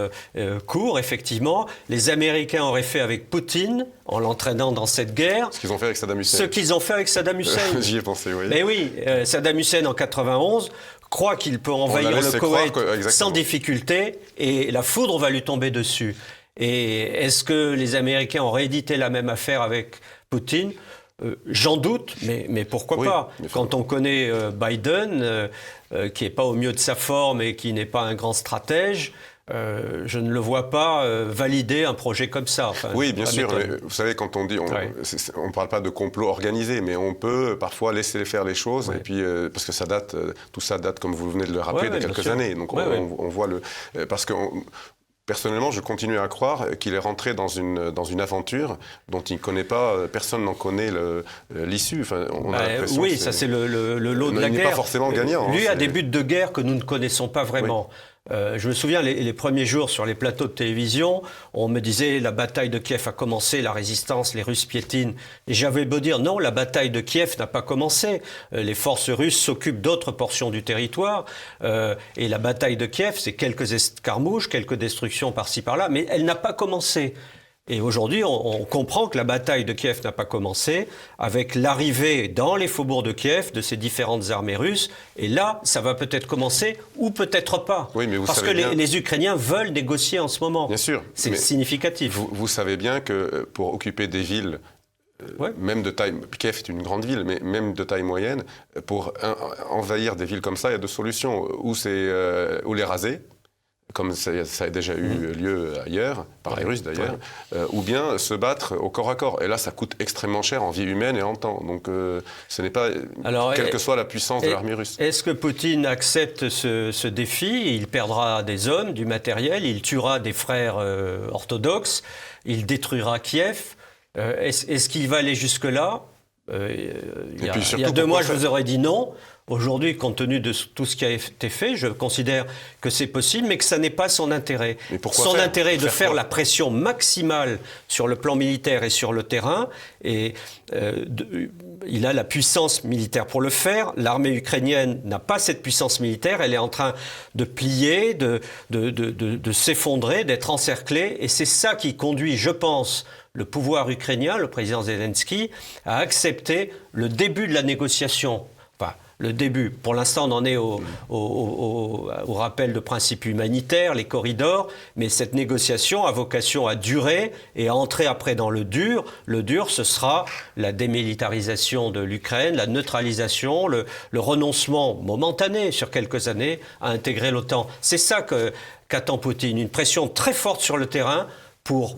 court, effectivement. Les Américains auraient fait avec Poutine, en l'entraînant dans cette guerre. Ce qu'ils ont fait avec Saddam Hussein. Ce qu'ils ont fait avec Saddam Hussein. J'y ai pensé, oui. Mais oui, Saddam Hussein, en 91, croit qu'il peut envahir le Koweït sans difficulté, et la foudre va lui tomber dessus. Et est-ce que les Américains ont réédité la même affaire avec Poutine ? J'en doute, mais pourquoi pas ? Quand on connaît Biden, qui n'est pas au mieux de sa forme et qui n'est pas un grand stratège, je ne le vois pas valider un projet comme ça. Enfin, oui, bien sûr. Mais vous savez, quand on dit, on ne parle pas de complot organisé, mais on peut parfois laisser faire les choses. Et puis, parce que tout ça date, comme vous venez de le rappeler, de quelques années. Donc on voit parce que personnellement, je continue à croire qu'il est rentré dans une aventure dont il ne connaît pas, personne n'en connaît l'issue. Enfin, oui, ça c'est le lot de la guerre. Il n'est pas forcément gagnant. Lui a des buts de guerre que nous ne connaissons pas vraiment. Oui. Je me souviens, les premiers jours sur les plateaux de télévision, on me disait la bataille de Kiev a commencé, la résistance, les Russes piétinent. Et j'avais beau dire non, la bataille de Kiev n'a pas commencé. Les forces russes s'occupent d'autres portions du territoire. Et la bataille de Kiev, c'est quelques escarmouches, quelques destructions par-ci par-là, mais elle n'a pas commencé. Et aujourd'hui, on comprend que la bataille de Kiev n'a pas commencé avec l'arrivée dans les faubourgs de Kiev de ces différentes armées russes. Et là, ça va peut-être commencer ou peut-être pas. Oui, mais parce que les Ukrainiens veulent négocier en ce moment. Bien sûr. C'est significatif. Vous savez bien que pour occuper des villes, même de taille, Kiev est une grande ville, mais même de taille moyenne, pour envahir des villes comme ça, il y a deux solutions. Ou les raser, comme ça a déjà eu lieu ailleurs, par les Russes d'ailleurs, ou bien se battre au corps à corps. Et là, ça coûte extrêmement cher en vie humaine et en temps. Donc, ce n'est pas, quelle que soit la puissance de l'armée russe. Est-ce que Poutine accepte ce défi ? Il perdra des hommes, du matériel, il tuera des frères orthodoxes, il détruira Kiev. Est-ce qu'il va aller jusque-là ? Il y a 2 mois, je vous aurais dit non. Aujourd'hui, compte tenu de tout ce qui a été fait, je considère que c'est possible, mais que ça n'est pas son intérêt. Son intérêt est de faire la pression maximale sur le plan militaire et sur le terrain. Et il a la puissance militaire pour le faire. L'armée ukrainienne n'a pas cette puissance militaire. Elle est en train de plier, de s'effondrer, d'être encerclée. Et c'est ça qui conduit, je pense, le pouvoir ukrainien, le président Zelensky, à accepter le début de la négociation. Enfin, le début. Pour l'instant, on en est au rappel de principes humanitaires, les corridors, mais cette négociation a vocation à durer et à entrer après dans le dur. Le dur, ce sera la démilitarisation de l'Ukraine, la neutralisation, le renoncement momentané sur quelques années à intégrer l'OTAN. C'est ça qu'attend Poutine, une pression très forte sur le terrain pour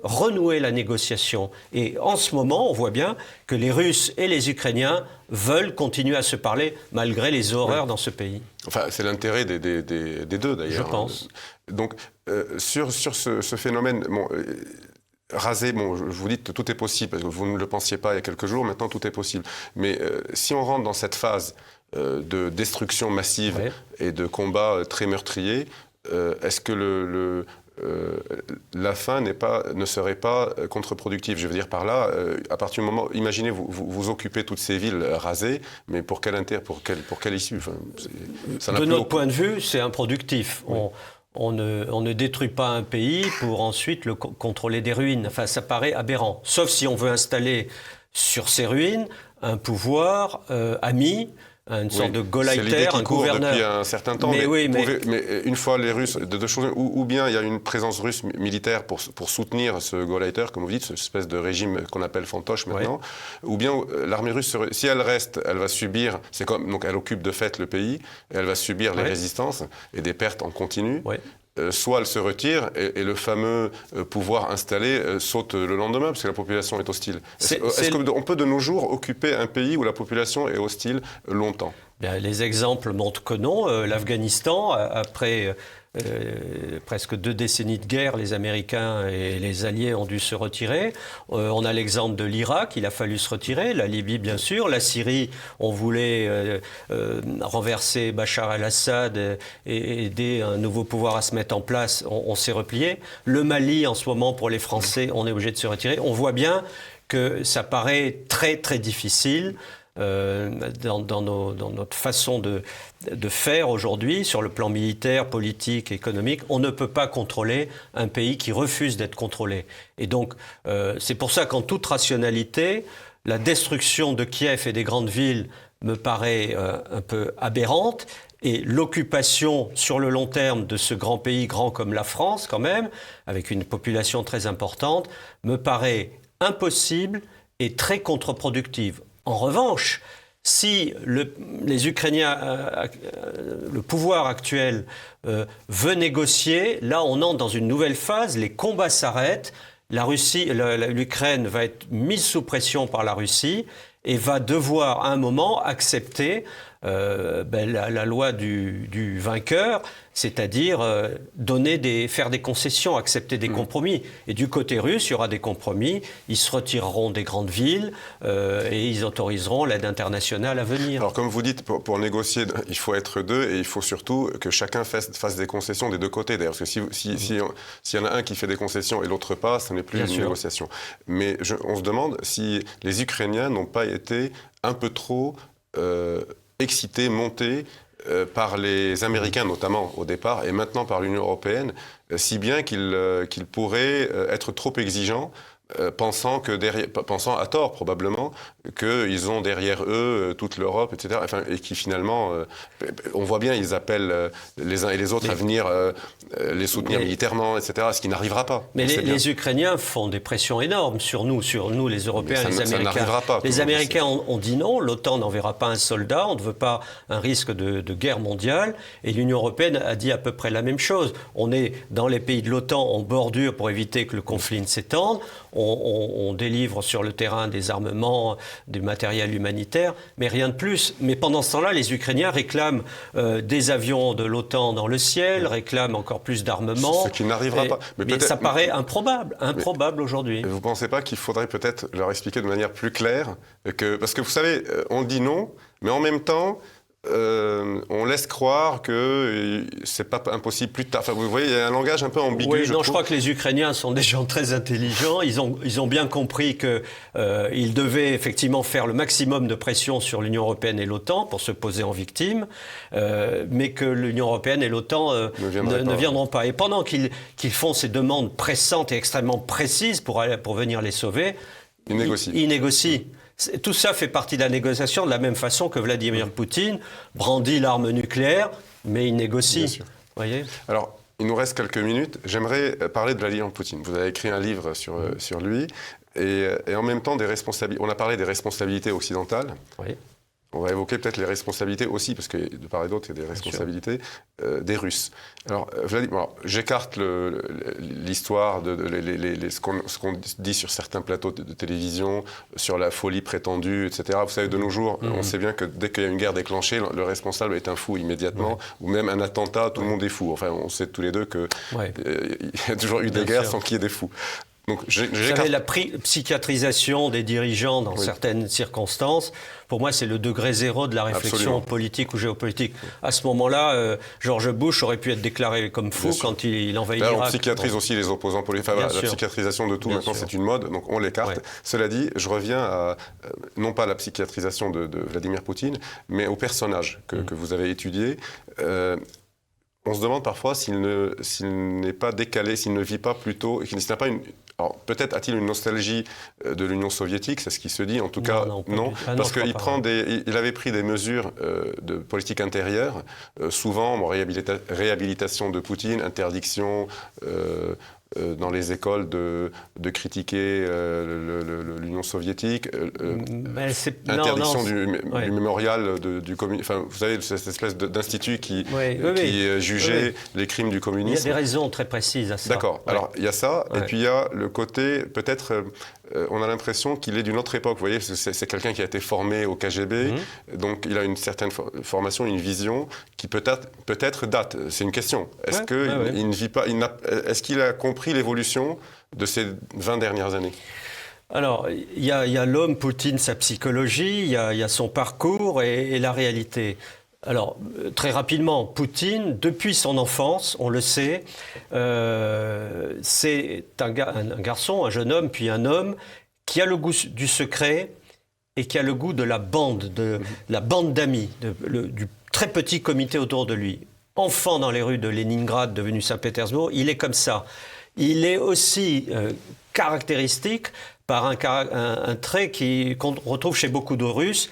renouer la négociation. Et en ce moment, on voit bien que les Russes et les Ukrainiens veulent continuer à se parler malgré les horreurs dans ce pays. Enfin, c'est l'intérêt des deux, d'ailleurs. Je pense. Donc, sur ce phénomène... raser, je vous dis que tout est possible, parce que vous ne le pensiez pas il y a quelques jours, maintenant tout est possible. Mais si on rentre dans cette phase de destruction massive et de combat très meurtrier, est-ce que la fin ne serait pas contre-productive? Je veux dire par là, à partir du moment, imaginez vous occupez toutes ces villes rasées, mais pour quel intérêt, pour quelle issue? De notre point de vue, c'est improductif. Oui. On ne détruit pas un pays pour ensuite contrôler des ruines. Enfin, ça paraît aberrant. Sauf si on veut installer sur ces ruines un pouvoir ami, une sorte de Gauleiter, un gouverneur. Depuis un certain temps, mais une fois les Russes, de deux choses, ou bien il y a une présence russe militaire pour soutenir ce Gauleiter, comme vous dites, cette espèce de régime qu'on appelle fantoche maintenant, ou bien l'armée russe, si elle reste, elle va subir, donc elle occupe de fait le pays, et elle va subir les résistances et des pertes en continu. Soit elle se retire et le fameux pouvoir installé saute le lendemain parce que la population est hostile. Est-ce qu'on peut de nos jours occuper un pays où la population est hostile longtemps? Bien, les exemples montrent que non. L'Afghanistan, après presque 2 décennies de guerre, les Américains et les Alliés ont dû se retirer. On a l'exemple de l'Irak, il a fallu se retirer. La Libye, bien sûr. La Syrie, on voulait renverser Bachar el-Assad et aider un nouveau pouvoir à se mettre en place. On s'est replié. Le Mali, en ce moment, pour les Français, on est obligé de se retirer. On voit bien que ça paraît très, très difficile. Dans notre façon de faire aujourd'hui, sur le plan militaire, politique, économique, on ne peut pas contrôler un pays qui refuse d'être contrôlé. Et donc, c'est pour ça qu'en toute rationalité, la destruction de Kiev et des grandes villes me paraît un peu aberrante. Et l'occupation sur le long terme de ce grand pays, grand comme la France quand même, avec une population très importante, me paraît impossible et très contre-productive. En revanche, si les Ukrainiens, le pouvoir actuel veut négocier, là on entre dans une nouvelle phase, les combats s'arrêtent, l'Ukraine va être mise sous pression par la Russie et va devoir à un moment accepter la loi du vainqueur, c'est-à-dire faire des concessions, accepter des compromis. Et du côté russe, il y aura des compromis, ils se retireront des grandes villes et ils autoriseront l'aide internationale à venir. Alors comme vous dites, pour négocier, il faut être deux et il faut surtout que chacun fasse des concessions des deux côtés. D'ailleurs, parce que s'il y en a un qui fait des concessions et l'autre pas, ce n'est plus une négociation. Mais on se demande si les Ukrainiens n'ont pas été un peu trop excités, montés par les Américains notamment au départ et maintenant par l'Union européenne, si bien qu'ils pourraient être trop exigeants, pensant à tort probablement qu'ils ont derrière eux toute l'Europe, etc. Enfin, et qui finalement, on voit bien, ils appellent les uns et les autres à venir les soutenir militairement, etc. Ce qui n'arrivera pas. Mais les Ukrainiens font des pressions énormes sur nous les Européens, les Américains. Ça n'arrivera pas. Les Américains ont dit non, l'OTAN n'enverra pas un soldat, on ne veut pas un risque de guerre mondiale, et l'Union européenne a dit à peu près la même chose. On est dans les pays de l'OTAN en bordure pour éviter que le conflit ne s'étende. On délivre sur le terrain des armements, du matériel humanitaire, mais rien de plus. Mais pendant ce temps-là, les Ukrainiens réclament des avions de l'OTAN dans le ciel, réclament encore plus d'armements. Ce qui n'arrivera pas. Mais ça paraît improbable aujourd'hui. Vous ne pensez pas qu'il faudrait peut-être leur expliquer de manière plus claire parce que vous savez, on dit non, mais en même temps, on laisse croire que c'est pas impossible plus tard. Enfin, vous voyez, il y a un langage un peu ambigu. Oui, je crois que les Ukrainiens sont des gens très intelligents. Ils ont bien compris qu'ils devaient effectivement faire le maximum de pression sur l'Union européenne et l'OTAN pour se poser en victime, mais que l'Union européenne et l'OTAN ne viendront pas. Et pendant qu'ils font ces demandes pressantes et extrêmement précises pour venir les sauver, ils négocient. Tout ça fait partie de la négociation de la même façon que Vladimir Poutine brandit l'arme nucléaire, mais il négocie. Bien sûr. Voyez. Alors, il nous reste quelques minutes. J'aimerais parler de Vladimir Poutine. Vous avez écrit un livre sur lui et en même temps des responsabilités. On a parlé des responsabilités occidentales. Oui. On va évoquer peut-être les responsabilités aussi, parce que de part et d'autre, il y a des responsabilités des Russes. Alors, j'écarte l'histoire de ce qu'on dit sur certains plateaux de télévision, sur la folie prétendue, etc. Vous savez, de nos jours, on sait bien que dès qu'il y a une guerre déclenchée, le responsable est un fou immédiatement, ou même un attentat, tout le monde est fou. Enfin, on sait tous les deux qu'il y a toujours eu des guerres sans qu'il y ait des fous. Donc, vous savez, la psychiatrisation des dirigeants dans certaines circonstances, pour moi, c'est le degré zéro de la réflexion politique ou géopolitique. À ce moment-là, George Bush aurait pu être déclaré comme fou quand il envahit l'Irak. On psychiatrise aussi les opposants politiques. Enfin, la psychiatrisation de tout, maintenant, c'est une mode, donc on l'écarte. Cela dit, je reviens à, non pas à la psychiatrisation de Vladimir Poutine, mais au personnage que vous avez étudié. On se demande parfois s'il n'est pas décalé, s'il ne vit pas plutôt, s'il n'a pas une... Alors, peut-être a-t-il une nostalgie de l'Union soviétique, c'est ce qui se dit, en tout cas, non, parce qu'il avait pris des mesures de politique intérieure, souvent, réhabilitation de Poutine, interdiction dans les écoles de critiquer l'Union soviétique, interdiction du mémorial du communisme. Enfin, vous savez, cette espèce d'institut qui jugeait les crimes du communisme. Il y a des raisons très précises à ça. D'accord. Alors, il y a ça, et puis il y a le côté, peut-être, on a l'impression qu'il est d'une autre époque. Vous voyez, c'est quelqu'un qui a été formé au KGB, donc il a une certaine formation, une vision qui peut-être date. C'est une question. Est-ce qu'il ne vit pas, est-ce qu'il a compris l'évolution de ces 20 dernières années ? Alors, il y a l'homme, Poutine, sa psychologie, il y a son parcours et la réalité. Alors, très rapidement, Poutine, depuis son enfance, on le sait, c'est un garçon, un jeune homme, puis un homme qui a le goût du secret et qui a le goût de la bande d'amis, du très petit comité autour de lui. Enfant dans les rues de Leningrad, devenu Saint-Pétersbourg, il est comme ça. Il est aussi caractéristique par un trait qu'on retrouve chez beaucoup de Russes.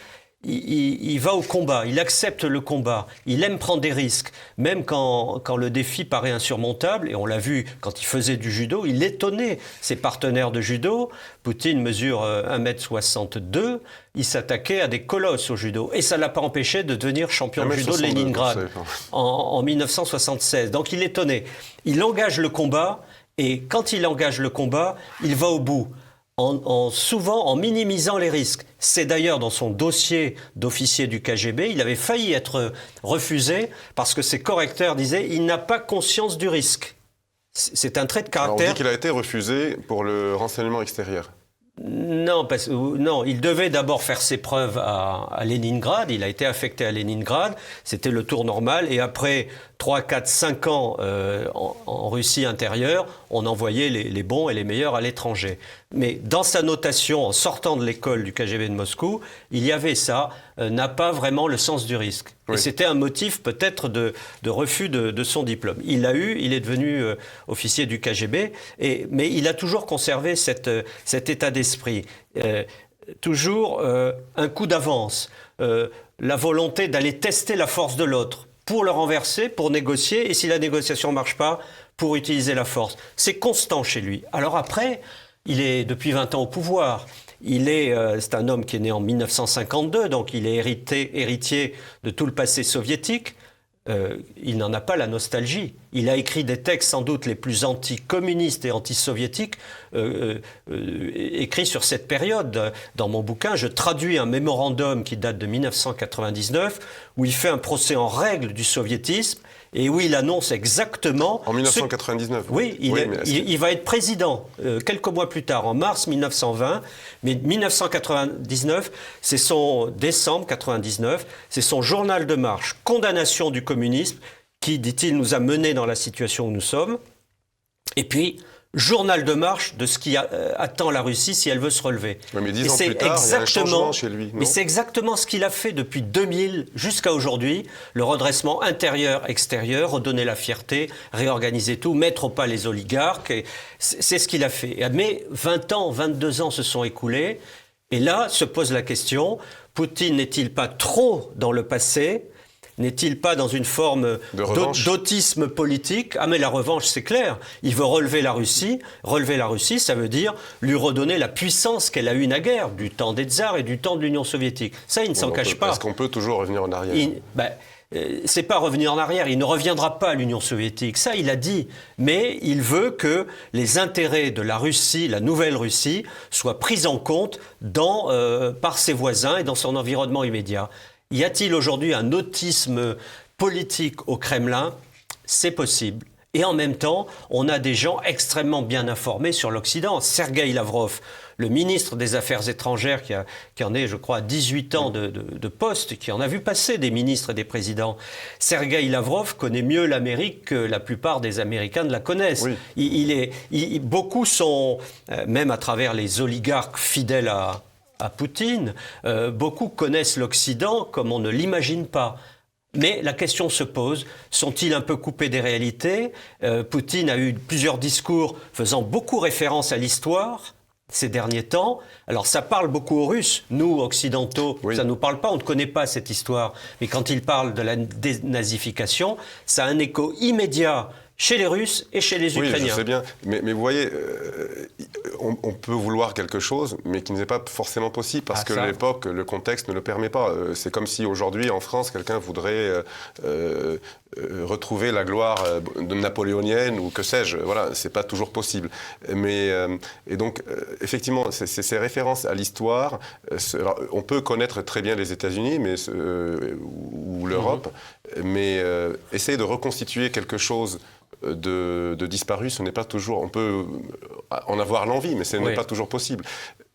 Il va au combat, il accepte le combat, il aime prendre des risques, même quand le défi paraît insurmontable, et on l'a vu quand il faisait du judo, il étonnait ses partenaires de judo. Poutine mesure 1,62 m, il s'attaquait à des colosses au judo, et ça ne l'a pas empêché de devenir champion de judo de Leningrad en 1976. Donc il étonnait. Il engage le combat, et quand il engage le combat, il va au bout. Souvent en minimisant les risques. C'est d'ailleurs dans son dossier d'officier du KGB, il avait failli être refusé parce que ses correcteurs disaient « il n'a pas conscience du risque ». C'est un trait de caractère. Alors on dit qu'il a été refusé pour le renseignement extérieur. Non, il devait d'abord faire ses preuves à Leningrad. Il a été affecté à Leningrad. C'était le tour normal. Et après 3, 4, 5 ans en Russie intérieure, on envoyait les bons et les meilleurs à l'étranger. Mais dans sa notation, en sortant de l'école du KGB de Moscou, il y avait ça, n'a pas vraiment le sens du risque. Oui. Et c'était un motif peut-être de refus de son diplôme. Il l'a eu, il est devenu officier du KGB, mais il a toujours conservé cet état d'esprit. Toujours un coup d'avance, la volonté d'aller tester la force de l'autre, pour le renverser, pour négocier, et si la négociation ne marche pas, pour utiliser la force. C'est constant chez lui. Alors après, il est depuis 20 ans au pouvoir. C'est un homme qui est né en 1952, donc il est héritier de tout le passé soviétique. Il n'en a pas la nostalgie. Il a écrit des textes sans doute les plus anticommunistes et antisoviétiques écrits sur cette période. Dans mon bouquin, je traduis un mémorandum qui date de 1999 où il fait un procès en règle du soviétisme et où il annonce exactement... En 1999 Oui, il va être président quelques mois plus tard, en mars 1920. Mais 1999, c'est son décembre 99, c'est son journal de marche, Condamnation du communisme, qui, dit-il, nous a menés dans la situation où nous sommes. Et puis, journal de marche de ce qui attend la Russie si elle veut se relever. Oui, mais 10 ans plus tard, il y a un changement chez lui. Mais c'est exactement ce qu'il a fait depuis 2000 jusqu'à aujourd'hui. Le redressement intérieur-extérieur, redonner la fierté, réorganiser tout, mettre au pas les oligarques. C'est ce qu'il a fait. Mais 20 ans, 22 ans se sont écoulés. Et là se pose la question, Poutine n'est-il pas trop dans le passé ? N'est-il pas dans une forme d'autisme politique ? Ah mais la revanche, c'est clair. Il veut relever la Russie. Relever la Russie, ça veut dire lui redonner la puissance qu'elle a eue naguère, du temps des tsars et du temps de l'Union soviétique. Ça, il ne s'en cache pas. Est-ce qu'on peut toujours revenir en arrière ? C'est pas revenir en arrière, il ne reviendra pas à l'Union soviétique, ça il a dit, mais il veut que les intérêts de la Russie, la nouvelle Russie, soient pris en compte par ses voisins et dans son environnement immédiat. Y a-t-il aujourd'hui un autisme politique au Kremlin ? C'est possible. Et en même temps, on a des gens extrêmement bien informés sur l'Occident. Sergueï Lavrov, le ministre des Affaires étrangères, qui en est, je crois, à 18 ans de poste, qui en a vu passer des ministres et des présidents. Sergueï Lavrov connaît mieux l'Amérique que la plupart des Américains ne la connaissent. Oui. Beaucoup sont, même à travers les oligarques fidèles à Poutine, beaucoup connaissent l'Occident comme on ne l'imagine pas. Mais la question se pose, sont-ils un peu coupés des réalités ? Poutine a eu plusieurs discours faisant beaucoup référence à l'histoire ces derniers temps. Alors ça parle beaucoup aux Russes. Nous, occidentaux, ça ne nous parle pas, on ne connaît pas cette histoire. Mais quand il parle de la dénazification, ça a un écho immédiat chez les Russes et chez les Ukrainiens. Oui, je sais bien. Mais vous voyez, on peut vouloir quelque chose, mais qui n'est pas forcément possible, parce que l'époque, le contexte ne le permet pas. C'est comme si aujourd'hui, en France, quelqu'un voudrait retrouver la gloire napoléonienne ou que sais-je. Voilà, c'est pas toujours possible. Et donc, effectivement, ces références à l'histoire, on peut connaître très bien les États-Unis ou l'Europe, mais essayer de reconstituer quelque chose de disparu, ce n'est pas toujours... On peut en avoir l'envie, mais ce n'est pas toujours possible.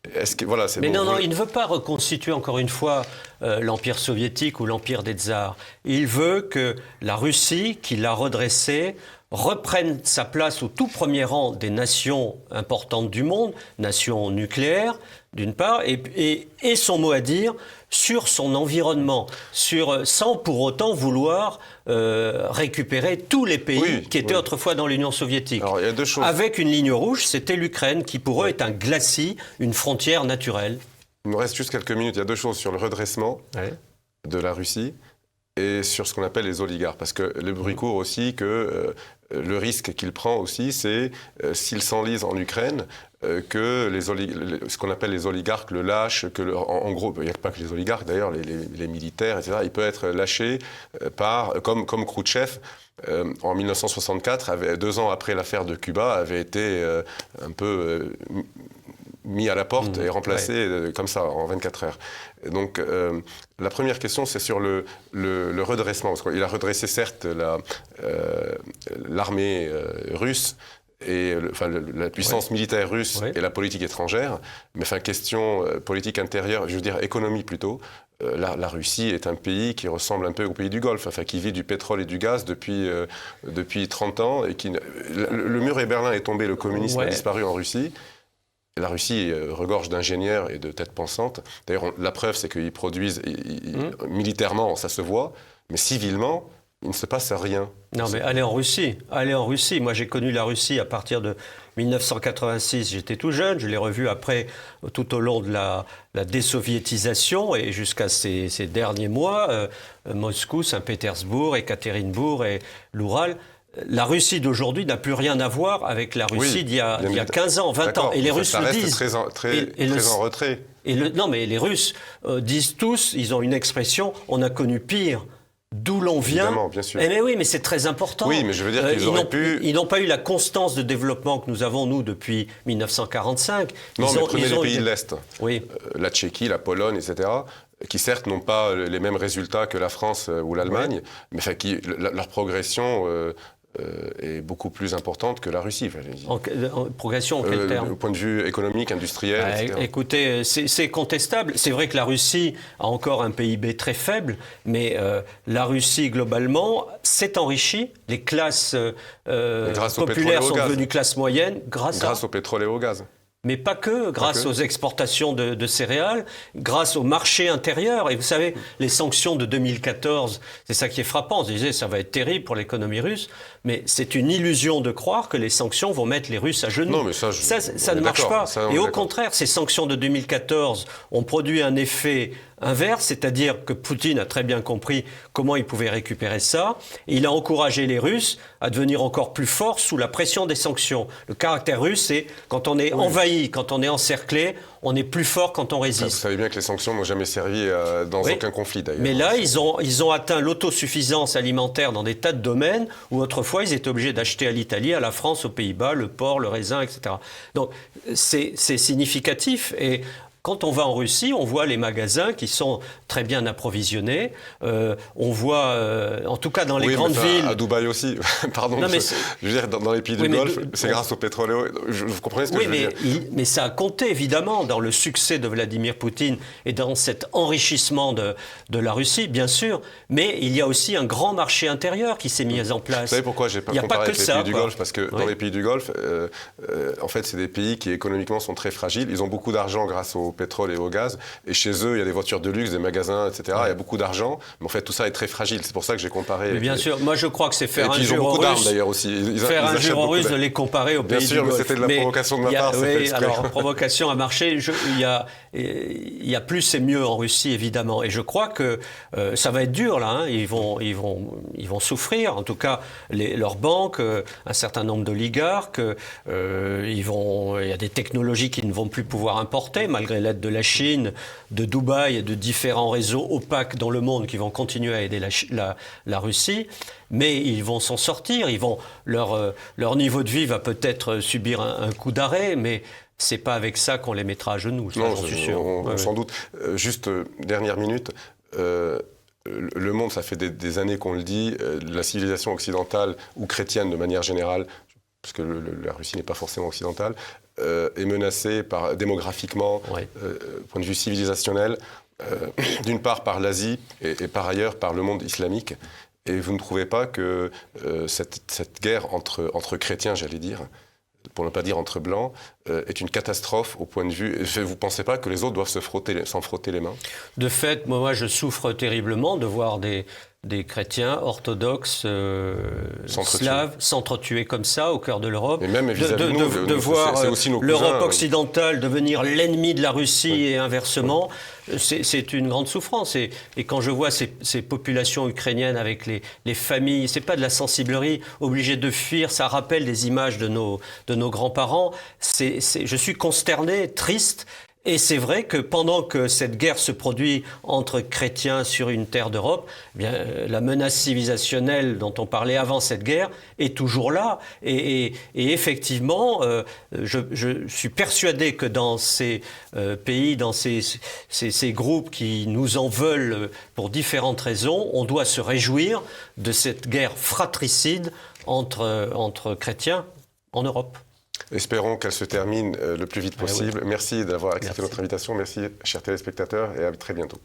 Il ne veut pas reconstituer, encore une fois, l'Empire soviétique ou l'Empire des tsars. Il veut que la Russie, qui l'a redressée, reprenne sa place au tout premier rang des nations importantes du monde, nations nucléaires, d'une part, et son mot à dire sur son environnement, sans pour autant vouloir récupérer tous les pays qui étaient autrefois dans l'Union soviétique. Alors, il y a deux choses. Avec une ligne rouge, c'était l'Ukraine, qui pour eux est un glacis, une frontière naturelle. Il nous reste juste quelques minutes. Il y a deux choses sur le redressement de la Russie et sur ce qu'on appelle les oligarques. Parce que le bruit court aussi que le risque qu'il prend aussi, c'est s'il s'enlise en Ukraine, que ce qu'on appelle les oligarques le lâchent, en gros, il n'y a pas que les oligarques d'ailleurs, les militaires, etc., il peut être lâché comme Khrouchtchev, en 1964, 2 ans après l'affaire de Cuba, avait été un peu mis à la porte et remplacé comme ça, en 24 heures. Et donc, la première question, c'est sur le redressement. Parce qu'il a redressé, certes, l'armée russe, et la puissance militaire russe et la politique étrangère, mais question politique intérieure, je veux dire économie plutôt, la Russie est un pays qui ressemble un peu au pays du Golfe, qui vit du pétrole et du gaz depuis 30 ans, et le mur de Berlin est tombé, le communisme a disparu en Russie. La Russie regorge d'ingénieurs et de têtes pensantes. D'ailleurs, la preuve, c'est qu'ils produisent, militairement, ça se voit, mais civilement, il ne se passe rien. Non, mais allez en Russie. Moi, j'ai connu la Russie à partir de 1986. J'étais tout jeune. Je l'ai revu après, tout au long de la désoviétisation et jusqu'à ces derniers mois. Moscou, Saint-Pétersbourg, Ekaterinbourg et l'Oural. La Russie d'aujourd'hui n'a plus rien à voir avec la Russie d'il y a 15 ans, 20 ans. Et les Russes le disent. Ça reste très en retrait. Non, mais les Russes disent tous, ils ont une expression, on a connu pire. D'où l'on vient. Évidemment, bien sûr. Mais oui, mais c'est très important. Oui, mais je veux dire qu'ils auraient pu... Ils n'ont pas eu la constance de développement que nous avons, nous, depuis 1945. Mais prenez les pays de l'Est. Oui. La Tchéquie, la Pologne, etc., qui certes n'ont pas les mêmes résultats que la France ou l'Allemagne, mais leur progression... est beaucoup plus importante que la Russie. En progression, en quel terme ? Au point de vue économique, industriel, etc. Écoutez, c'est contestable. C'est vrai que la Russie a encore un PIB très faible, mais la Russie, globalement, s'est enrichie. Les classes populaires sont devenues classes moyennes grâce au pétrole et au gaz. Mais pas que, grâce aux exportations de céréales, grâce au marché intérieur. Et vous savez, les sanctions de 2014, c'est ça qui est frappant. On se disait, ça va être terrible pour l'économie russe. Mais c'est une illusion de croire que les sanctions vont mettre les Russes à genoux. Non, mais ça ne marche pas. Et au contraire, ces sanctions de 2014 ont produit un effet inverse, c'est-à-dire que Poutine a très bien compris comment il pouvait récupérer ça, et il a encouragé les Russes à devenir encore plus forts sous la pression des sanctions. Le caractère russe, c'est quand on est envahi, quand on est encerclé, on est plus fort quand on résiste. Vous savez bien que les sanctions n'ont jamais servi dans aucun conflit, d'ailleurs. Mais là, ils ont atteint l'autosuffisance alimentaire dans des tas de domaines où autrefois, ils étaient obligés d'acheter à l'Italie, à la France, aux Pays-Bas, le porc, le raisin, etc. Donc, c'est significatif. Et quand on va en Russie, on voit les magasins qui sont très bien approvisionnés. On voit, en tout cas dans les grandes villes... À Dubaï aussi, pardon. Non, mais je veux dire, dans les pays du Golfe, c'est grâce au pétrole. Vous comprenez ce que je veux dire? Mais ça a compté, évidemment, dans le succès de Vladimir Poutine et dans cet enrichissement de la Russie, bien sûr. Mais il y a aussi un grand marché intérieur qui s'est mis en place. Vous savez pourquoi je n'ai pas comparé avec les pays du Golfe? Parce que dans les pays du Golfe, en fait, c'est des pays qui économiquement sont très fragiles. Ils ont beaucoup d'argent grâce au pétrole et au gaz, et chez eux, il y a des voitures de luxe, des magasins, etc. Il y a beaucoup d'argent, mais en fait, tout ça est très fragile. C'est pour ça que j'ai comparé. Mais bien sûr, moi je crois que c'est faire injure aux Russes. Ils ont beaucoup d'armes d'ailleurs aussi. Faire injure aux Russes de les comparer aux pays du Golfe. Bien sûr, mais c'était de la provocation de ma part. Oui, alors provocation a marché. Il y a plus et mieux en Russie, évidemment. Et je crois que ça va être dur là. Hein. Ils vont souffrir. En tout cas, leurs banques, un certain nombre d'oligarques. Il y a des technologies qui ne vont plus pouvoir importer, malgré l'aide de la Chine, de Dubaï et de différents réseaux opaques dans le monde qui vont continuer à aider la Russie. Mais ils vont s'en sortir. Leur niveau de vie va peut-être subir un coup d'arrêt, mais c'est pas avec ça qu'on les mettra à genoux. Non, j'en suis sûr. Sans doute. Juste, dernière minute. Le monde, ça fait des années qu'on le dit, la civilisation occidentale ou chrétienne de manière générale, parce que la Russie n'est pas forcément occidentale, est menacée démographiquement, point de vue civilisationnel, d'une part par l'Asie et par ailleurs par le monde islamique. Et vous ne trouvez pas que cette guerre entre chrétiens, j'allais dire, pour ne pas dire entre blancs, est une catastrophe au point de vue... Vous ne pensez pas que les autres doivent s'en frotter les mains? De fait, moi je souffre terriblement de voir des chrétiens orthodoxes slaves s'entretuer comme ça au cœur de l'Europe. Et même vis-à-vis de voir l'Europe occidentale devenir l'ennemi de la Russie et inversement, c'est une grande souffrance. Et quand je vois ces populations ukrainiennes avec les familles, c'est pas de la sensiblerie, obligées de fuir, ça rappelle des images de nos grands-parents. Je suis consterné, triste. Et c'est vrai que pendant que cette guerre se produit entre chrétiens sur une terre d'Europe, la menace civilisationnelle dont on parlait avant cette guerre est toujours là. Et effectivement, je suis persuadé que dans ces pays, dans ces groupes qui nous en veulent pour différentes raisons, on doit se réjouir de cette guerre fratricide entre chrétiens en Europe. Espérons qu'elle se termine le plus vite possible. Merci d'avoir accepté notre invitation. Merci, chers téléspectateurs, et à très bientôt.